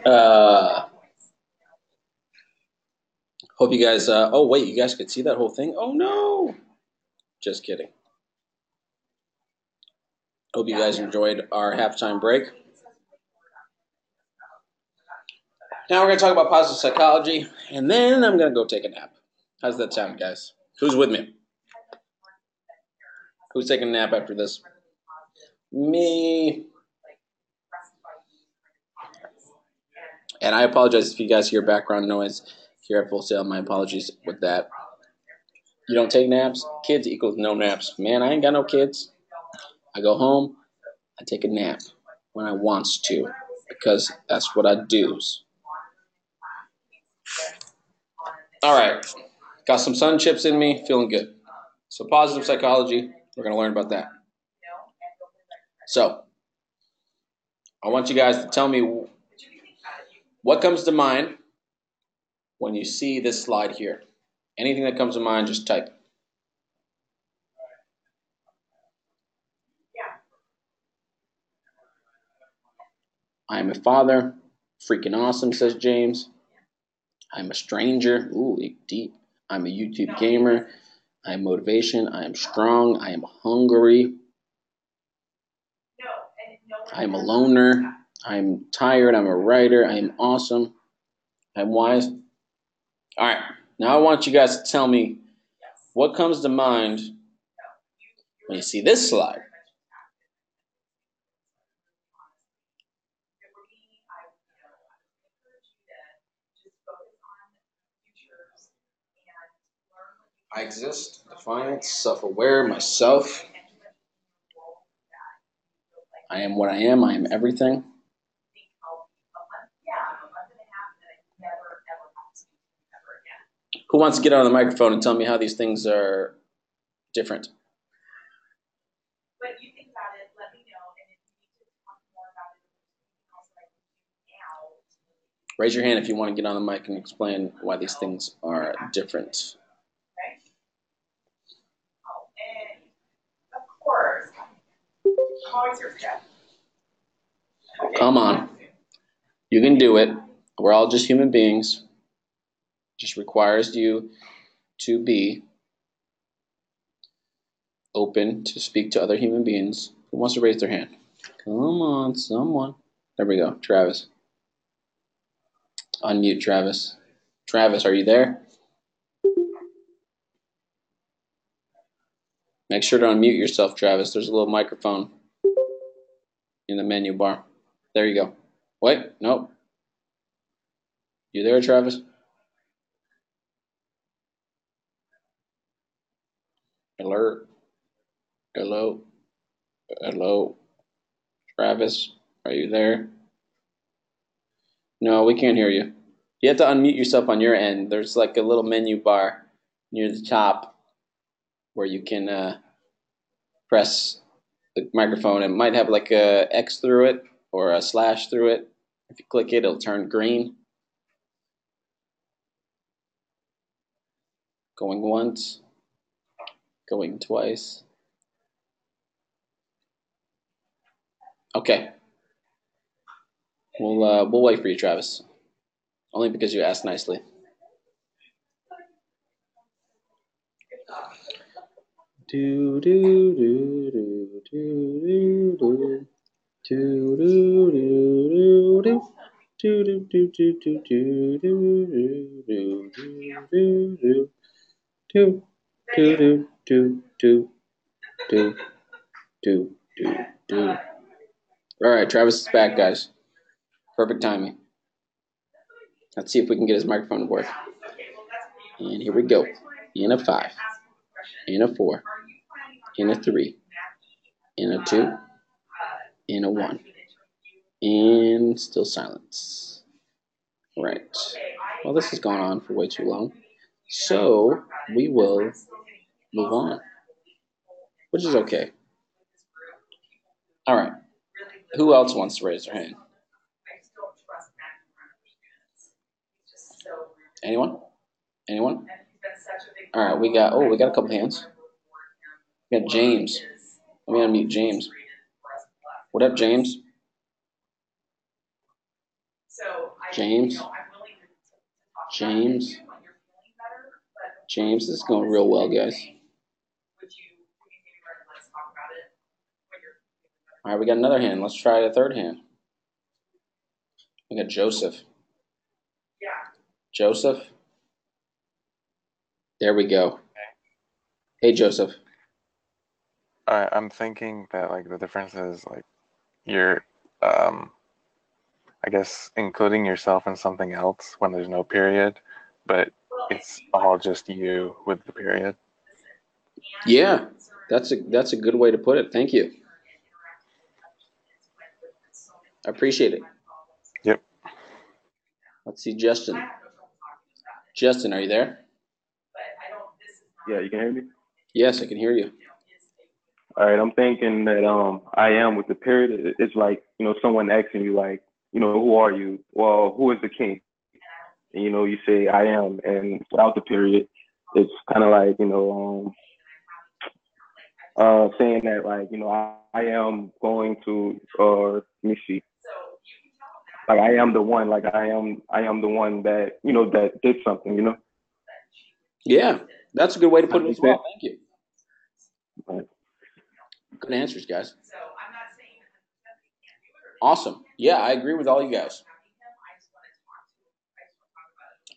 uh, hope you guys. Oh wait, you guys could see that whole thing. Oh no, just kidding. Hope you guys enjoyed our halftime break. Now we're gonna talk about positive psychology, and then I'm gonna go take a nap. How's that sound, guys? Who's with me? Who's taking a nap after this? Me. And I apologize if you guys hear background noise here at Full Sail. My apologies with that. You don't take naps? Kids equals no naps. Man, I ain't got no kids. I go home, I take a nap when I wants to, because that's what I do. All right, got some sun chips in me, feeling good. So positive psychology, we're going to learn about that. So I want you guys to tell me what comes to mind when you see this slide here. Anything that comes to mind, just type. I am a father. Freaking awesome, says James. I'm a stranger. Ooh, deep. I'm a YouTube gamer. I am motivation. I am strong. I am hungry. I am a loner. I'm tired. I'm a writer. I am awesome. I'm wise. All right. Now I want you guys to tell me what comes to mind when you see this slide. I exist, defiance, self-aware, myself. I am what I am. I am everything. Who wants to get on the microphone and tell me how these things are different? Raise your hand if you want to get on the mic and explain why these things are different. Come on. You can do it. We're all just human beings. Just requires you to be open to speak to other human beings. Who wants to raise their hand? Come on, someone. There we go. Travis. Unmute Travis. Travis, are you there? Make sure to unmute yourself, Travis. There's a little microphone in the menu bar. There you go. Wait, nope. You there, Travis? Alert. Hello. Hello. Travis, are you there? No, we can't hear you. You have to unmute yourself on your end. There's like a little menu bar near the top where you can press the microphone. It might have like a X through it or a slash through it. If you click it, it'll turn green. Going once. Going twice. Okay. We'll wait for you, Travis. Only because you asked nicely. Do do do do do do do do do do do do do do do do do do do. All right, Travis is back, guys. Perfect timing. Let's see if we can get his microphone to work. And here we go. In a 5, in a 4, in a 3, in a 2, in a 1, and still silence. Right. Well, this has gone on for way too long. So we will move on, which is okay. All right. Who else wants to raise their hand? Anyone? Anyone? All right. We got a couple hands. We got James. Let me unmute James. What up, James? James, James, James, this is going real well, guys. All right, we got another hand. Let's try a third hand. We got Joseph. Joseph. There we go. Hey, Joseph. I'm thinking that like the difference is like you're, um, I guess, including yourself in something else when there's no period, but it's all just you with the period. Yeah, that's a good way to put it. Thank you. I appreciate it. Yep. Let's see, Justin. Justin, are you there? Yeah, you can hear me? Yes, I can hear you. All right, I'm thinking that I am with the period. It's like, someone asking you like, who are you? Well, who is the king? And you say I am, and without the period, it's kind of like, saying that like, I am going to let me see. Like I am the one, like I am the one that, that did something. Yeah, that's a good way to put it as Makes well. sense? Thank you. Right. Good answers, guys. Awesome. Yeah, I agree with all you guys.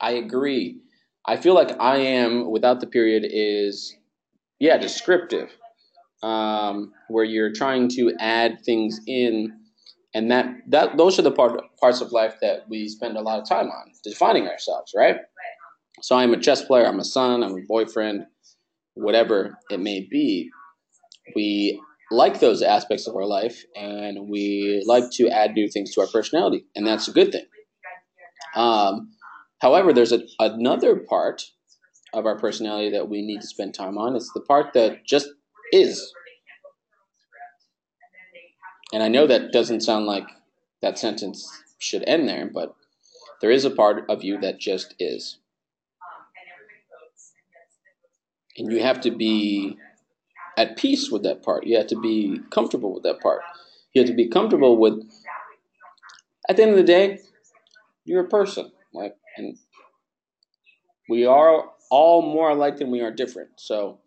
I agree. I feel like I am without the period is, yeah, descriptive, where you're trying to add things in, and that those are the parts of life that we spend a lot of time on defining ourselves, right? So I'm a chess player, I'm a son, I'm a boyfriend, whatever it may be. We like those aspects of our life, and we like to add new things to our personality, and that's a good thing. Um, However, there's another part of our personality that we need to spend time on. It's the part that just is. And I know that doesn't sound like that sentence should end there, but there is a part of you that just is. And you have to be at peace with that part. You have to be comfortable with that part. You have to be comfortable with, at the end of the day, you're a person. Like, and we are all more alike than we are different. So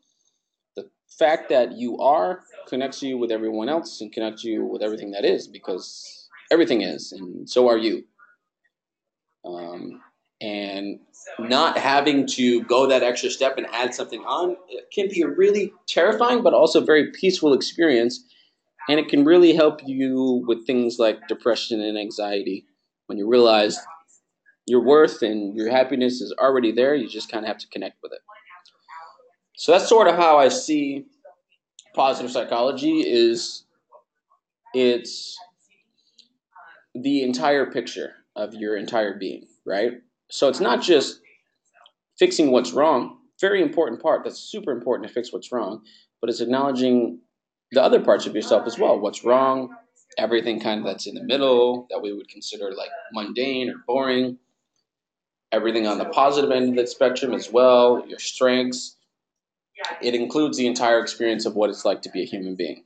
the fact that you are connects you with everyone else and connects you with everything that is, because everything is, and so are you. And not having to go that extra step and add something on, it can be a really terrifying but also very peaceful experience. And it can really help you with things like depression and anxiety when you realize your worth and your happiness is already there. You just kind of have to connect with it. So that's sort of how I see positive psychology. Is it's the entire picture of your entire being, right? So it's not just fixing what's wrong, very important part. That's super important to fix what's wrong, but it's acknowledging the other parts of yourself as well. What's wrong, everything kind of that's in the middle that we would consider like mundane or boring, everything on the positive end of the spectrum as well, your strengths. It includes the entire experience of what it's like to be a human being.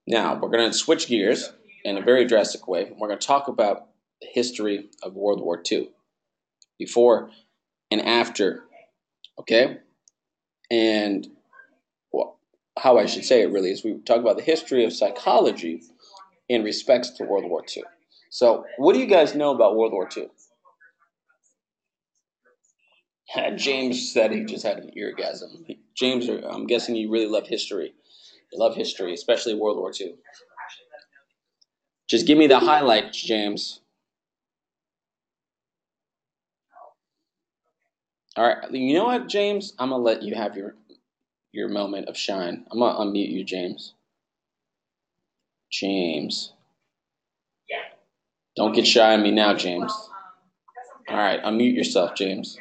Now, we're going to switch gears in a very drastic way. We're going to talk about the history of World War II, before and after, okay? And well, how I should say it really is we talk about the history of psychology in respects to World War II. So, what do you guys know about World War II? James said he just had an eargasm. James, I'm guessing you really love history. You love history, especially World War II. Just give me the highlights, James. All right, you know what, James? I'm gonna let you have your moment of shine. I'm gonna unmute you, James. James, don't get shy on me now, James. All right, unmute yourself, James.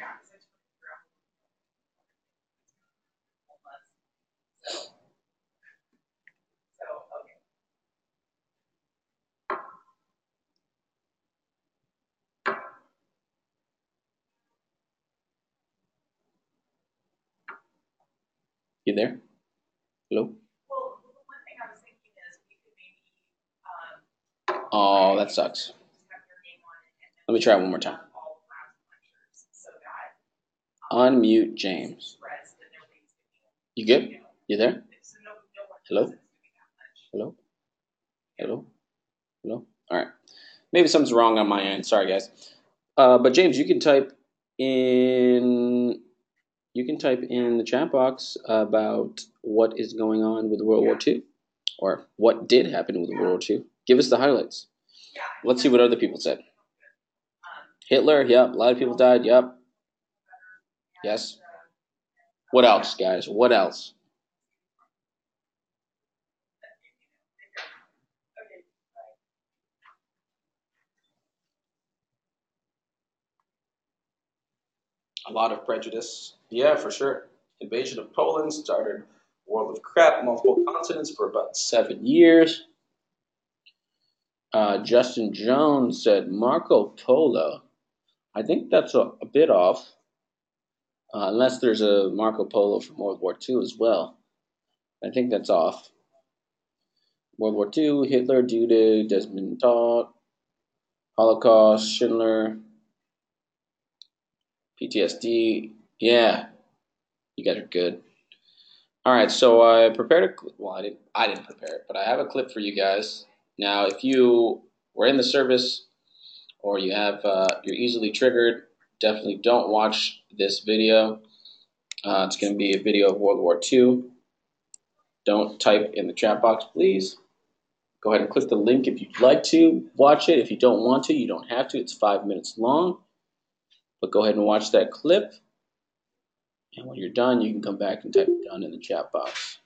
You there? Hello? Oh, that sucks. Let me try it one more time. Unmute James. You good? You there? Hello? Hello? Hello? Hello? All right. Maybe something's wrong on my end. Sorry, guys. But James, you can type in the chat box about what is going on with World War II, or what did happen with World War II. Give us the highlights. Let's see what other people said. Hitler, yep. A lot of people died, yep. Yes. What else, guys? What else? A lot of prejudice. Yeah, for sure. Invasion of Poland started World of Crap, multiple continents for about 7 years. Justin Jones said Marco Polo. I think that's a bit off, unless there's a Marco Polo from World War II as well. I think that's off. World War II, Hitler, Duda, Desmond Todd, Holocaust, Schindler, PTSD. Yeah, you guys are good. All right, so I prepared a clip. Well, I didn't prepare it, but I have a clip for you guys. Now, if you were in the service or you have you're easily triggered, definitely don't watch this video. It's going to be a video of World War II. Don't type in the chat box, please. Go ahead and click the link if you'd like to watch it. If you don't want to, you don't have to. It's 5 minutes long. But go ahead and watch that clip. And when you're done, you can come back and type done in the chat box.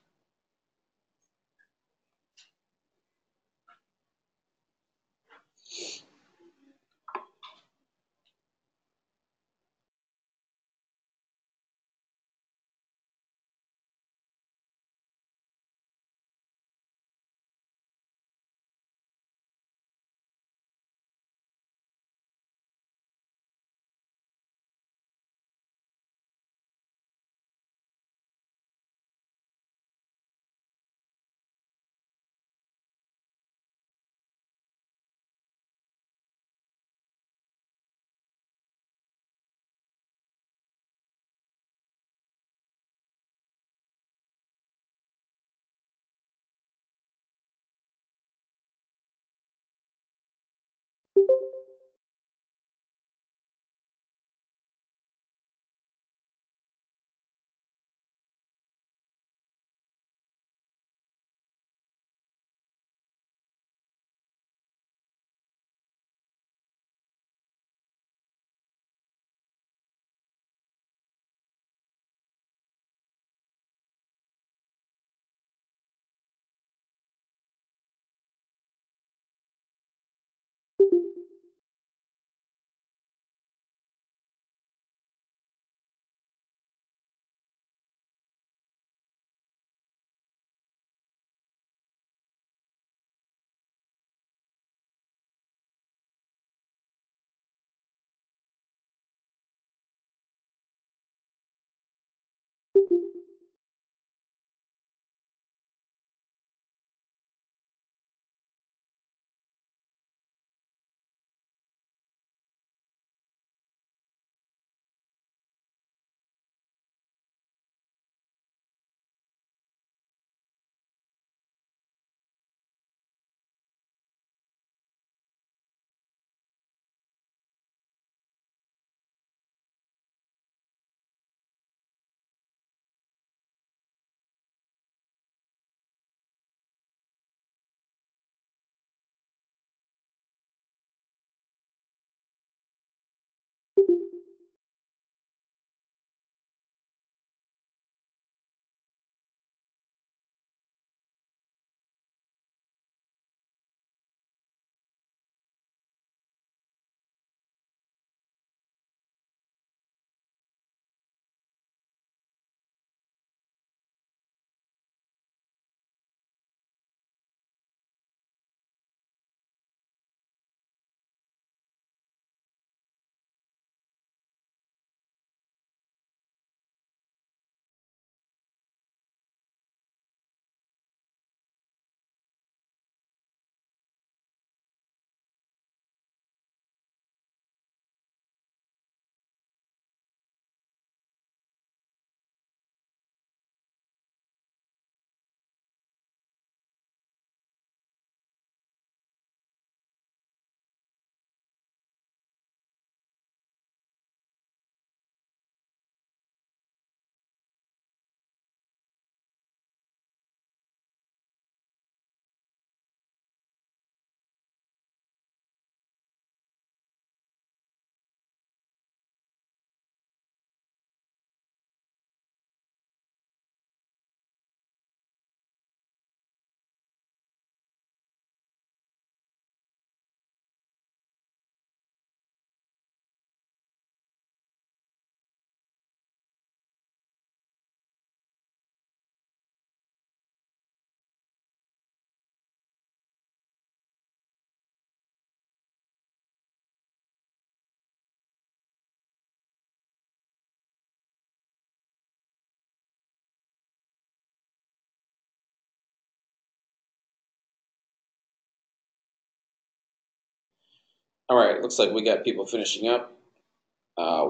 All right, looks like we got people finishing up.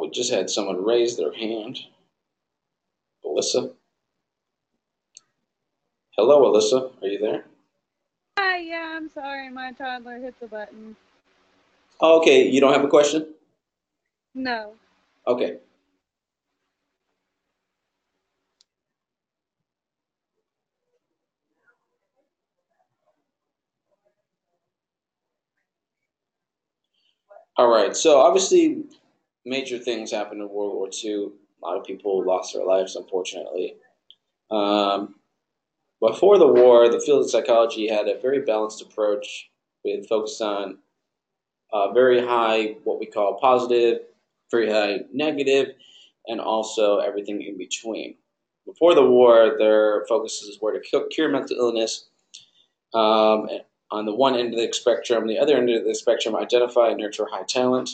We just had someone raise their hand. Alyssa. Hello, Alyssa. Are you there? Hi, yeah, I'm sorry, my toddler hit the button. Oh, okay, you don't have a question? No. Okay. All right, so obviously major things happened in World War II. A lot of people lost their lives, unfortunately. Um, Before the war, the field of psychology had a very balanced approach with focus on very high, what we call positive, very high negative, and also everything in between. Before the war, their focuses were to cure mental illness. Um, on the one end of the spectrum, the other end of the spectrum, identify and nurture high talent,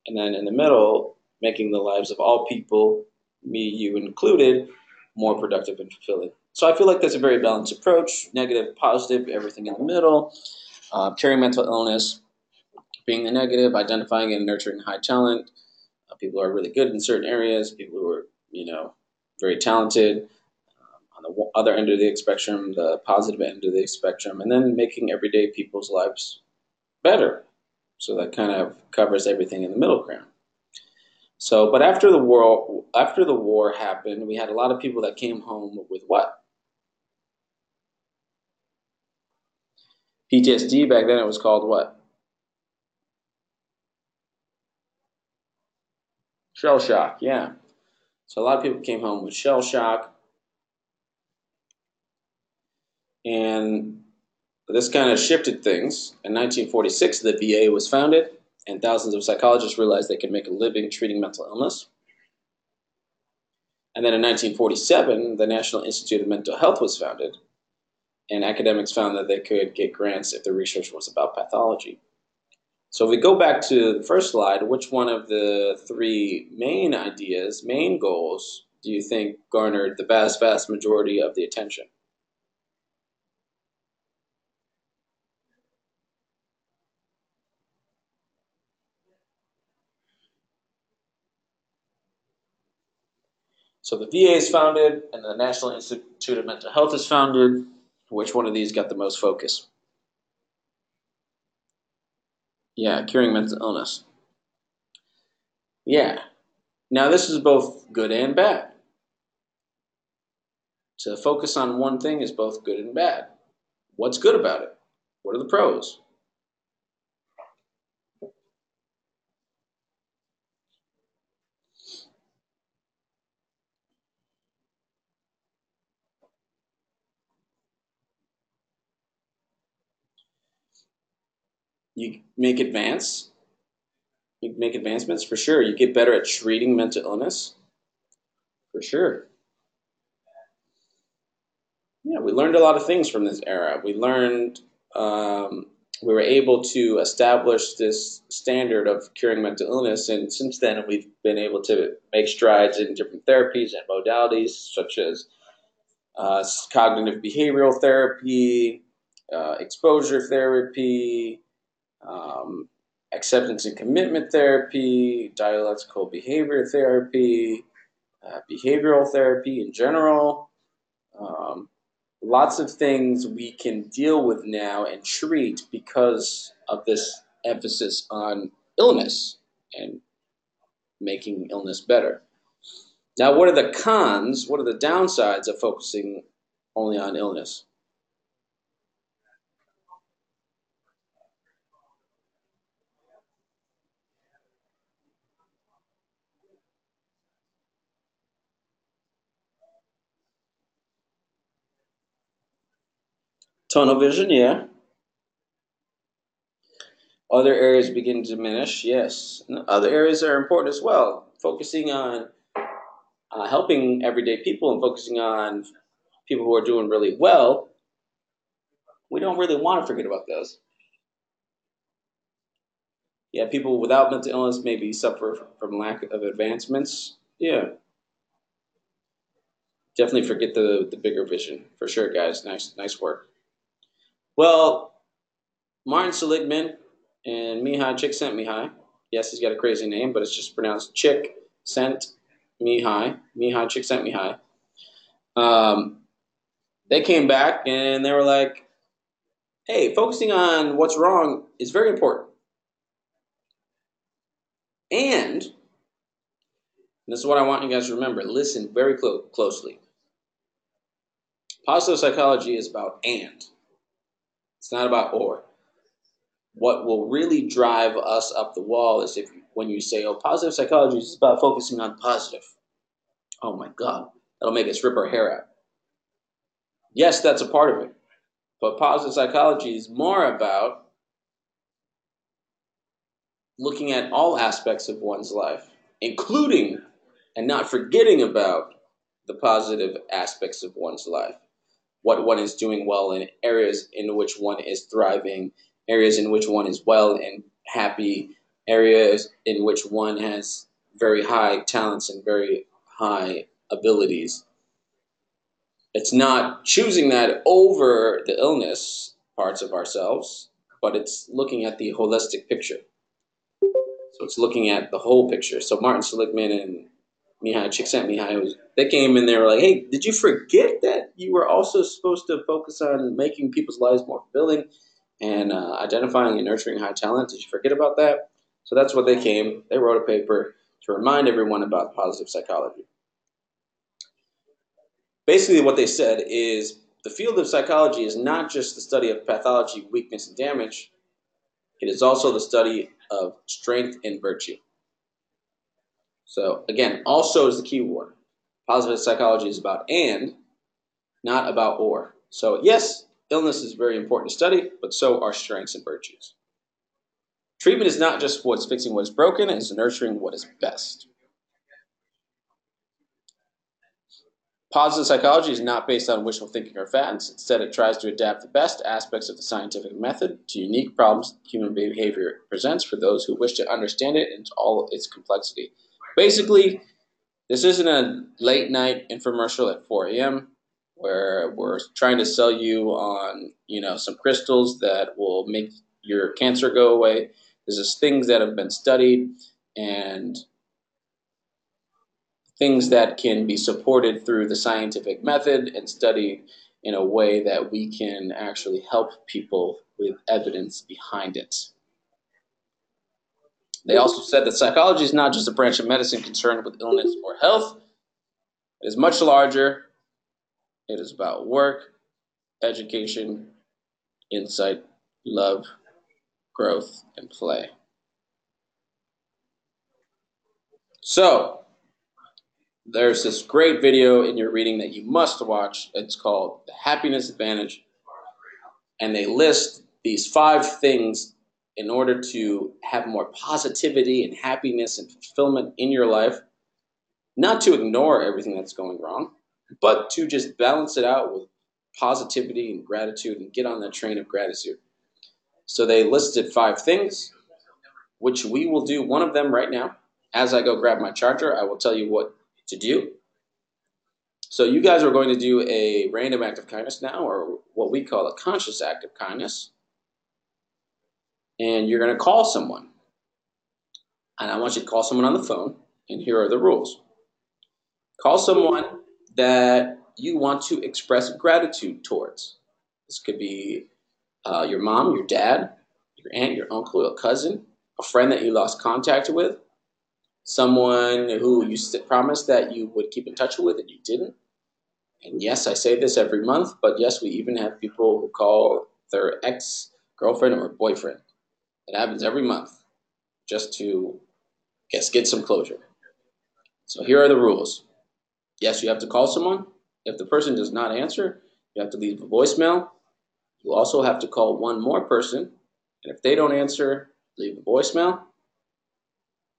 and then in the middle, making the lives of all people, me, you included, more productive and fulfilling. So I feel like that's a very balanced approach, negative, positive, everything in the middle, curing mental illness, being the negative, identifying and nurturing high talent. People who are really good in certain areas, people who are, very talented. On the other end of the spectrum, the positive end of the spectrum, and then making everyday people's lives better. So that kind of covers everything in the middle ground. So, but after the war happened, we had a lot of people that came home with what? PTSD. Back then, it was called what? Shell shock. Yeah. So a lot of people came home with shell shock, and this kind of shifted things. In 1946, the VA was founded, and thousands of psychologists realized they could make a living treating mental illness. And then in 1947, the National Institute of Mental Health was founded, and academics found that they could get grants if the research was about pathology. So if we go back to the first slide, which one of the three main ideas, main goals, do you think garnered the vast, vast majority of the attention? So the VA is founded and the National Institute of Mental Health is founded. Which one of these got the most focus? Yeah, curing mental illness. Yeah. Now this is both good and bad. To focus on one thing is both good and bad. What's good about it? What are the pros? You make advance. You make advancements for sure. You get better at treating mental illness for sure. Yeah, we learned a lot of things from this era. Um, we were able to establish this standard of curing mental illness, and since then we've been able to make strides in different therapies and modalities such as cognitive behavioral therapy, exposure therapy, um, acceptance and commitment therapy, dialectical behavior therapy, behavioral therapy in general. Um, Lots of things we can deal with now and treat because of this emphasis on illness and making illness better. Now, what are the cons? What are the downsides of focusing only on illness? Tunnel vision, yeah. Other areas begin to diminish, yes. Other areas are important as well. Focusing on helping everyday people and focusing on people who are doing really well, we don't really want to forget about those. Yeah, people without mental illness maybe suffer from lack of advancements. Yeah, definitely forget the bigger vision for sure, guys. Nice work. Well, Martin Seligman, And Mihai, Chick sent Mihai. Yes, he's got a crazy name, but it's just pronounced Chick sent Mihai. Mihai, Chick sent Mihai. They came back and they were like, hey, focusing on what's wrong is very important. And this is what I want you guys to remember. Listen very closely. Positive psychology is about and. It's not about or. What will really drive us up the wall is when you say, oh, positive psychology is about focusing on positive. Oh my God, that'll make us rip our hair out. Yes, that's a part of it. But positive psychology is more about looking at all aspects of one's life, including and not forgetting about the positive aspects of one's life. What one is doing well in areas in which one is thriving, areas in which one is well and happy, areas in which one has very high talents and very high abilities. It's not choosing that over the illness parts of ourselves, but it's looking at the holistic picture. So it's looking at the whole picture. So Martin Seligman and Mihai Csikszentmihalyi, they came and they were like, hey, did you forget that you were also supposed to focus on making people's lives more fulfilling and identifying and nurturing high talent? Did you forget about that? So that's what they came. They wrote a paper to remind everyone about positive psychology. Basically, what they said is the field of psychology is not just the study of pathology, weakness, and damage. It is also the study of strength and virtue. So again, also is the key word. Positive psychology is about and, not about or. So yes, illness is very important to study, but so are strengths and virtues. Treatment is not just what's fixing what is broken, it's nurturing what is best. Positive psychology is not based on wishful thinking or fads. Instead, it tries to adapt the best aspects of the scientific method to unique problems human behavior presents for those who wish to understand it in all its complexity. Basically, this isn't a late night infomercial at 4 a.m. where we're trying to sell you on, some crystals that will make your cancer go away. This is things that have been studied and things that can be supported through the scientific method and studied in a way that we can actually help people with evidence behind it. They also said that psychology is not just a branch of medicine concerned with illness or health. It is much larger. It is about work, education, insight, love, growth, and play. So, there's this great video in your reading that you must watch. It's called The Happiness Advantage. And they list these 5 things in order to have more positivity and happiness and fulfillment in your life. Not to ignore everything that's going wrong, but to just balance it out with positivity and gratitude and get on that train of gratitude. So they listed 5 things, which we will do one of them right now. As I go grab my charger, I will tell you what to do. So you guys are going to do a random act of kindness now, or what we call a conscious act of kindness. And you're going to call someone. And I want you to call someone on the phone, and here are the rules. Call someone that you want to express gratitude towards. This could be your mom, your dad, your aunt, your uncle, a cousin, a friend that you lost contact with, someone who you promised that you would keep in touch with and you didn't. And yes, I say this every month, but yes, we even have people who call their ex-girlfriend or boyfriend. It happens every month just to, get some closure. So here are the rules. Yes, you have to call someone. If the person does not answer, you have to leave a voicemail. You also have to call one more person. And if they don't answer, leave a voicemail.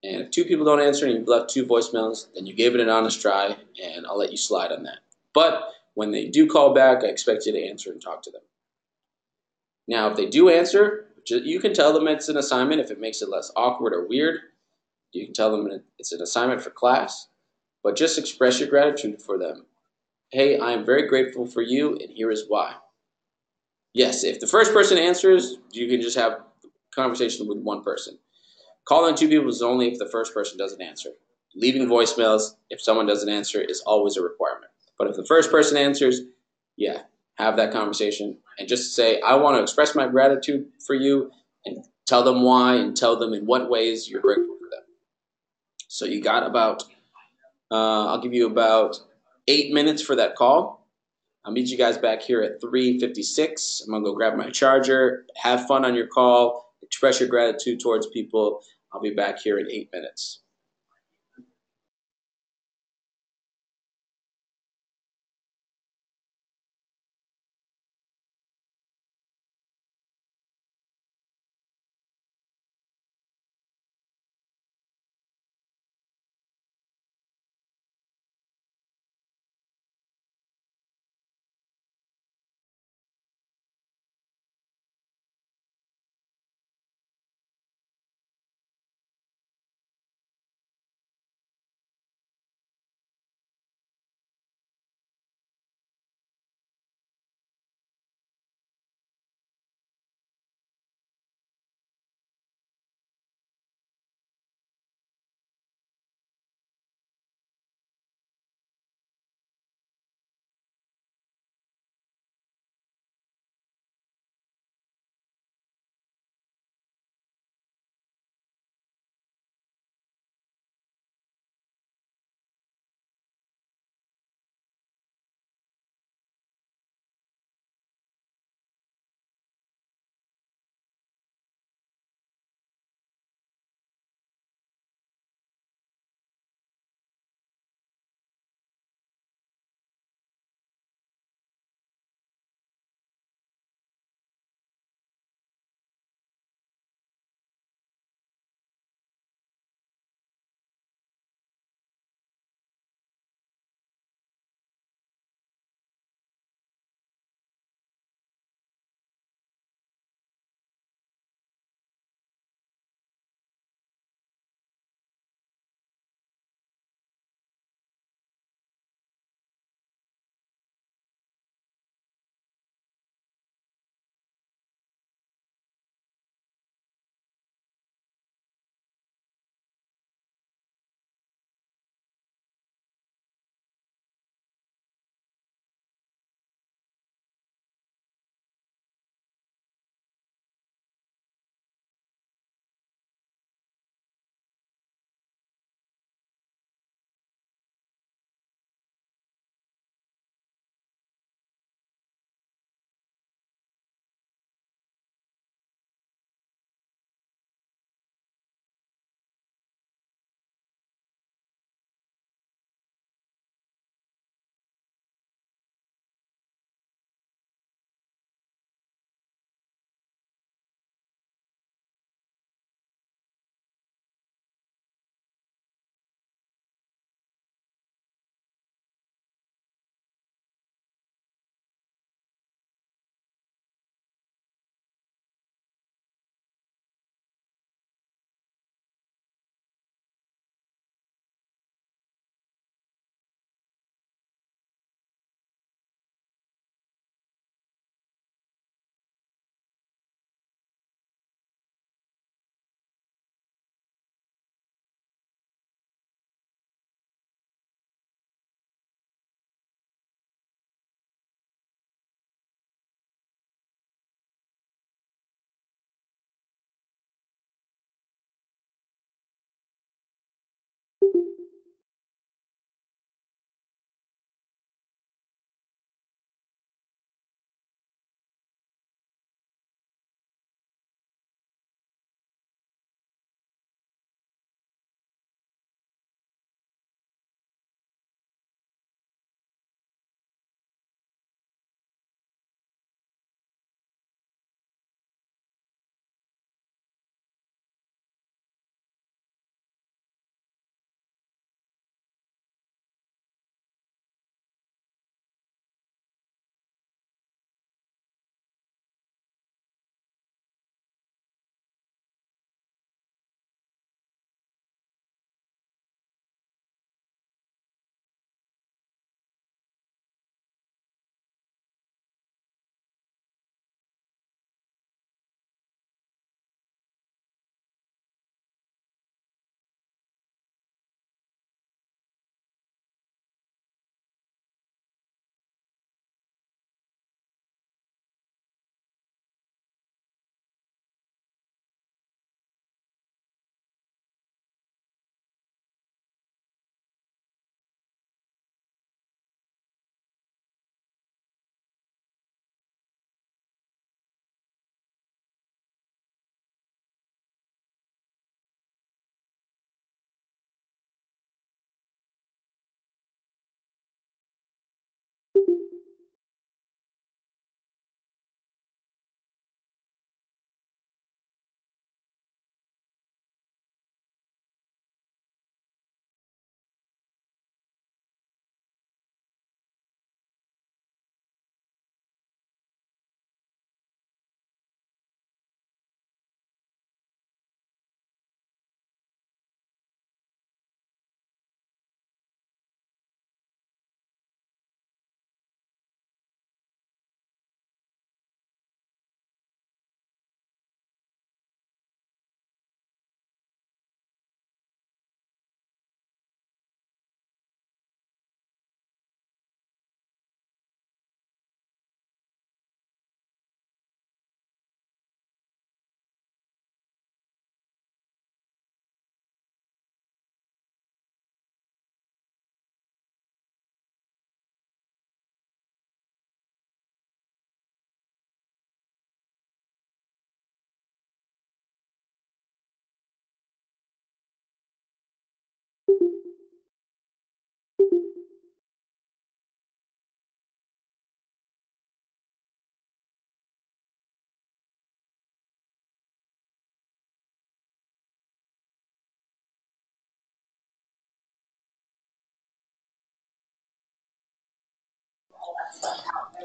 And if 2 people don't answer and you've left 2 voicemails, then you gave it an honest try, and I'll let you slide on that. But when they do call back, I expect you to answer and talk to them. Now, if they do answer, you can tell them it's an assignment if it makes it less awkward or weird. You can tell them it's an assignment for class, but just express your gratitude for them. Hey, I am very grateful for you, and here is why. Yes, if the first person answers, you can just have conversation with one person. Calling two people is only if the first person doesn't answer. Leaving voicemails, if someone doesn't answer, is always a requirement. But if the first person answers, yeah, have that conversation and just say, I want to express my gratitude for you and tell them why and tell them in what ways you're grateful for them. So you got about, I'll give you about 8 minutes for that call. I'll meet you guys back here at 3:56. I'm going to go grab my charger. Have fun on your call. Express your gratitude towards people. I'll be back here in 8 minutes.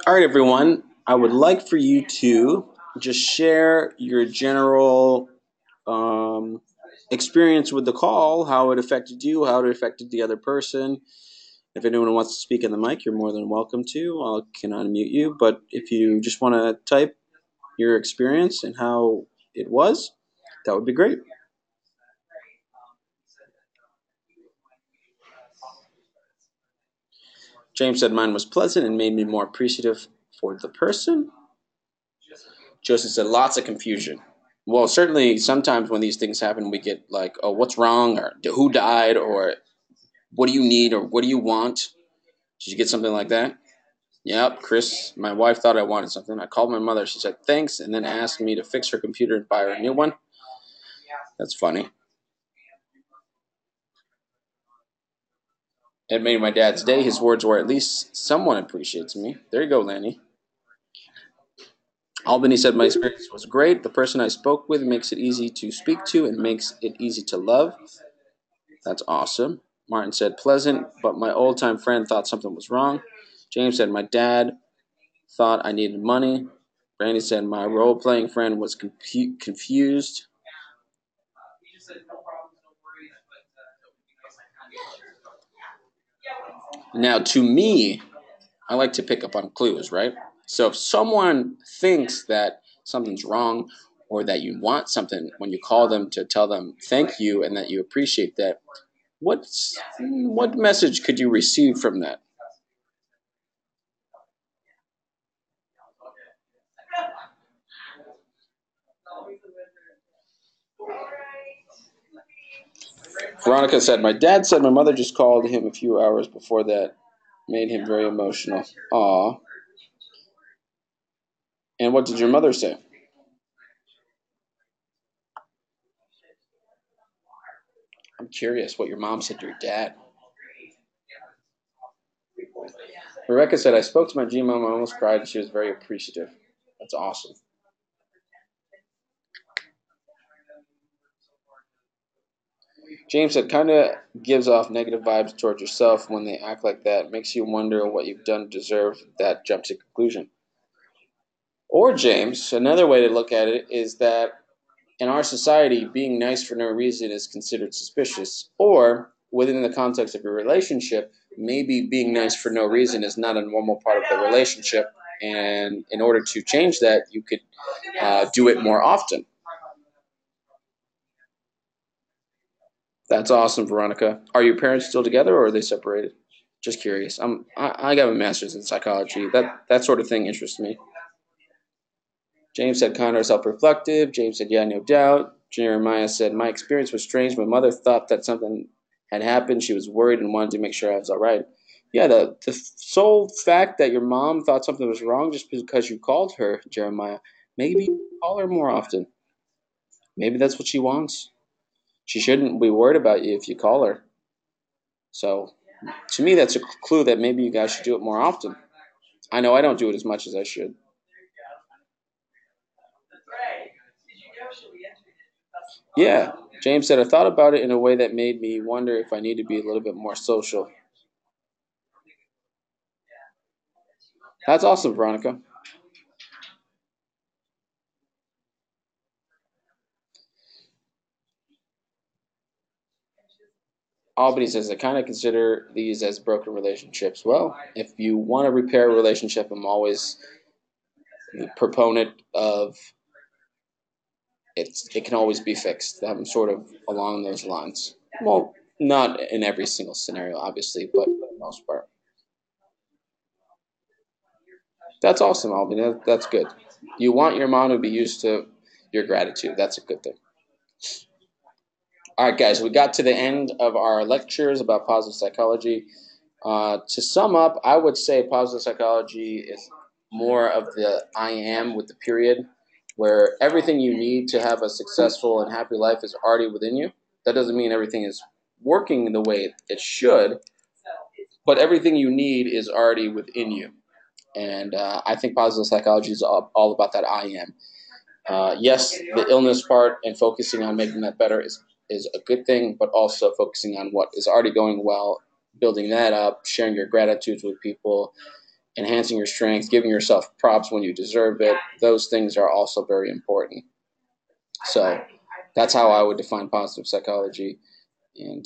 All right, everyone. I would like for you to just share your general um, experience with the call, how it affected you, how it affected the other person. If anyone wants to speak in the mic, you're more than welcome to. I can unmute you. But if you just want to type your experience and how it was, that would be great. James said mine was pleasant and made me more appreciative for the person. Joseph said lots of confusion. Well, certainly sometimes when these things happen, we get like, oh, what's wrong? Or who died? Or what do you need? Or what do you want? Did you get something like that? Yep, Chris, my wife thought I wanted something. I called my mother. She said thanks and then asked me to fix her computer and buy her a new one. That's funny. It made my dad's day. His words were at least someone appreciates me. There you go, Lanny. Albany said my experience was great. The person I spoke with makes it easy to speak to and makes it easy to love. That's awesome. Martin said pleasant, but my old-time friend thought something was wrong. James said my dad thought I needed money. Brandy said my role-playing friend was confused. Now, to me, I like to pick up on clues, right? So if someone thinks that something's wrong or that you want something, when you call them to tell them thank you and that you appreciate that, what message could you receive from that? Veronica said, my dad said my mother just called him a few hours before that. Made him very emotional. Aw. And what did your mother say? I'm curious what your mom said to your dad. Rebecca said, I spoke to my G mom. I almost cried. She was very appreciative. That's awesome. James said, kind of gives off negative vibes towards yourself when they act like that. Makes you wonder what you've done to deserve that jump to conclusion. Or, James, another way to look at it is that in our society, being nice for no reason is considered suspicious. Or, within the context of your relationship, maybe being nice for no reason is not a normal part of the relationship. And in order to change that, you could do it more often. That's awesome, Veronica. Are your parents still together or are they separated? Just curious. I got a master's in psychology. That sort of thing interests me. James said Connor self-reflective. James said, yeah, no doubt. Jeremiah said, my experience was strange. My mother thought that something had happened. She was worried and wanted to make sure I was all right. Yeah, the sole fact that your mom thought something was wrong just because you called her, Jeremiah, maybe call her more often. Maybe that's what she wants. She shouldn't be worried about you if you call her. So to me, that's a clue that maybe you guys should do it more often. I know I don't do it as much as I should. Yeah, James said, I thought about it in a way that made me wonder if I need to be a little bit more social. That's awesome, Veronica. Albany says, I kind of consider these as broken relationships. Well, if you want to repair a relationship, I'm always the proponent of it can always be fixed. I'm sort of along those lines. Well, not in every single scenario, obviously, but for the most part. That's awesome, Albany. That's good. You want your mom to be used to your gratitude. That's a good thing. All right, guys, we got to the end of our lectures about positive psychology. To sum up, I would say positive psychology is more of the I am with the period, where everything you need to have a successful and happy life is already within you. That doesn't mean everything is working the way it should, but everything you need is already within you. And I think positive psychology is all about that I am. Yes, the illness part and focusing on making that better is a good thing, but also focusing on what is already going well, building that up, sharing your gratitudes with people, enhancing your strength, giving yourself props when you deserve it. Those things are also very important. So that's how I would define positive psychology. And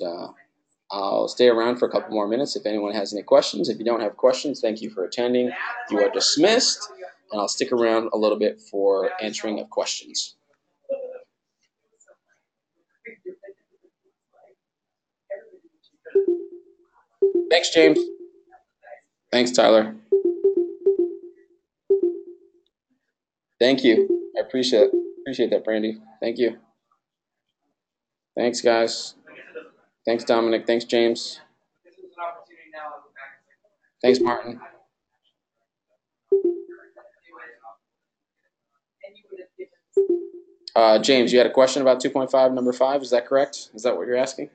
I'll stay around for a couple more minutes if anyone has any questions. If you don't have questions, thank you for attending. You are dismissed, and I'll stick around a little bit for answering of questions. Thanks, James. Thanks, Tyler. Thank you. I appreciate that, Brandy. Thank you. Thanks, guys. Thanks, Dominic. Thanks, James. Thanks, Martin. James, you had a question about 2.5, number 5. Is that correct? Is that what you're asking?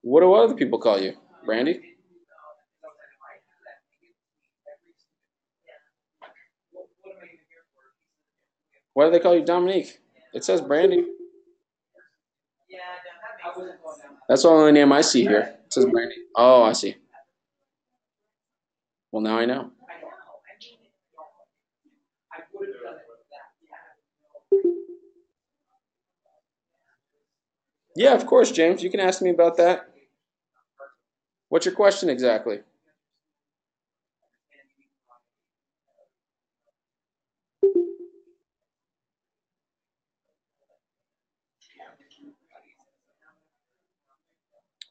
What do other people call you? Brandy? Why do they call you Dominique? It says Brandy. That's the only name I see here. It says Brandy. Oh, I see. Well, now I know. Yeah, of course, James. You can ask me about that. What's your question exactly?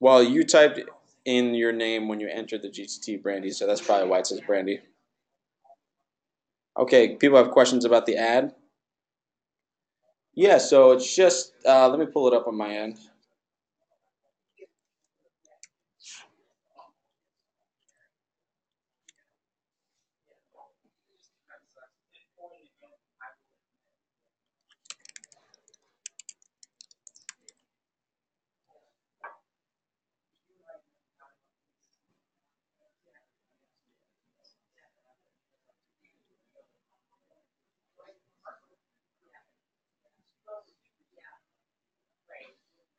Well, you typed in your name when you entered the GTT, Brandy, so that's probably why it says Brandy. Okay, people have questions about the ad? Yeah, so it's just, let me pull it up on my end.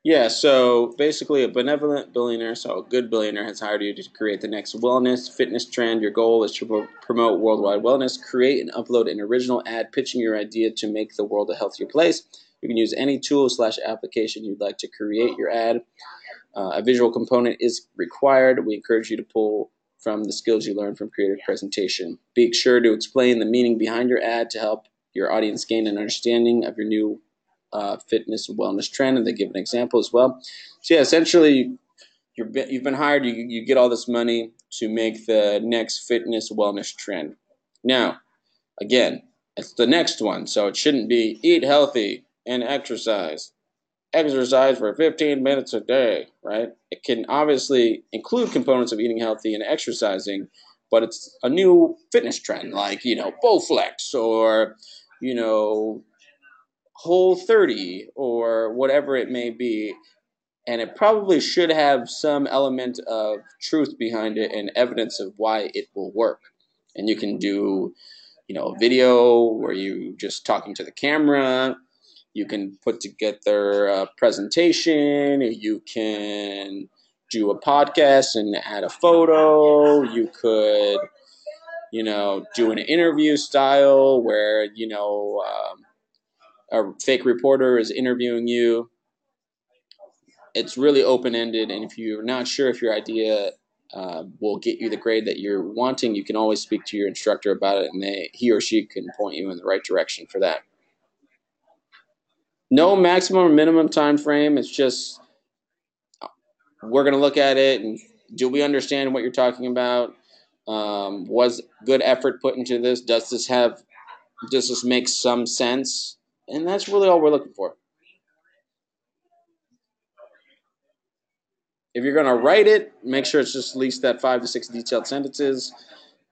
Yeah, so basically, a benevolent billionaire, so a good billionaire, has hired you to create the next wellness, fitness trend. Your goal is to promote worldwide wellness. Create and upload an original ad pitching your idea to make the world a healthier place. You can use any tool/application you'd like to create your ad. A visual component is required. We encourage you to pull from the skills you learn from creative presentation. Be sure to explain the meaning behind your ad to help your audience gain an understanding of your new fitness and wellness trend, and they give an example as well. So yeah, essentially, you've been hired. You get all this money to make the next fitness wellness trend. Now, again, it's the next one, so it shouldn't be eat healthy and exercise. Exercise for 15 minutes a day, right? It can obviously include components of eating healthy and exercising, but it's a new fitness trend, like Bowflex or you know Whole30 or whatever it may be. And it probably should have some element of truth behind it and evidence of why it will work. And you can do, a video where you just talking to the camera. You can put together a presentation. You can do a podcast and add a photo. You could, do an interview style where, a fake reporter is interviewing you. It's really open-ended, and if you're not sure if your idea will get you the grade that you're wanting, you can always speak to your instructor about it, and he or she can point you in the right direction for that. No maximum or minimum time frame. It's just we're going to look at it, and do we understand what you're talking about? Was good effort put into this? Does this make some sense? And that's really all we're looking for. If you're going to write it, make sure it's just at least that 5 to 6 detailed sentences.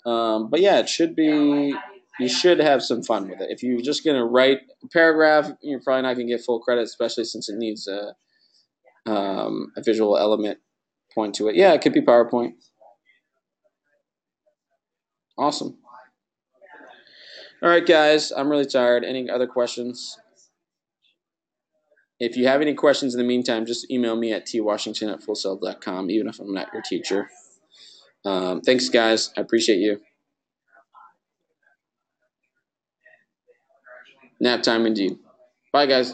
But yeah, it should be. You should have some fun with it. If you're just going to write a paragraph, you're probably not going to get full credit, especially since it needs a visual element point to it. Yeah, it could be PowerPoint. Awesome. All right, guys, I'm really tired. Any other questions? If you have any questions in the meantime, just email me at twashington@fullsail.com, even if I'm not your teacher. Thanks, guys. I appreciate you. Nap time indeed. Bye, guys.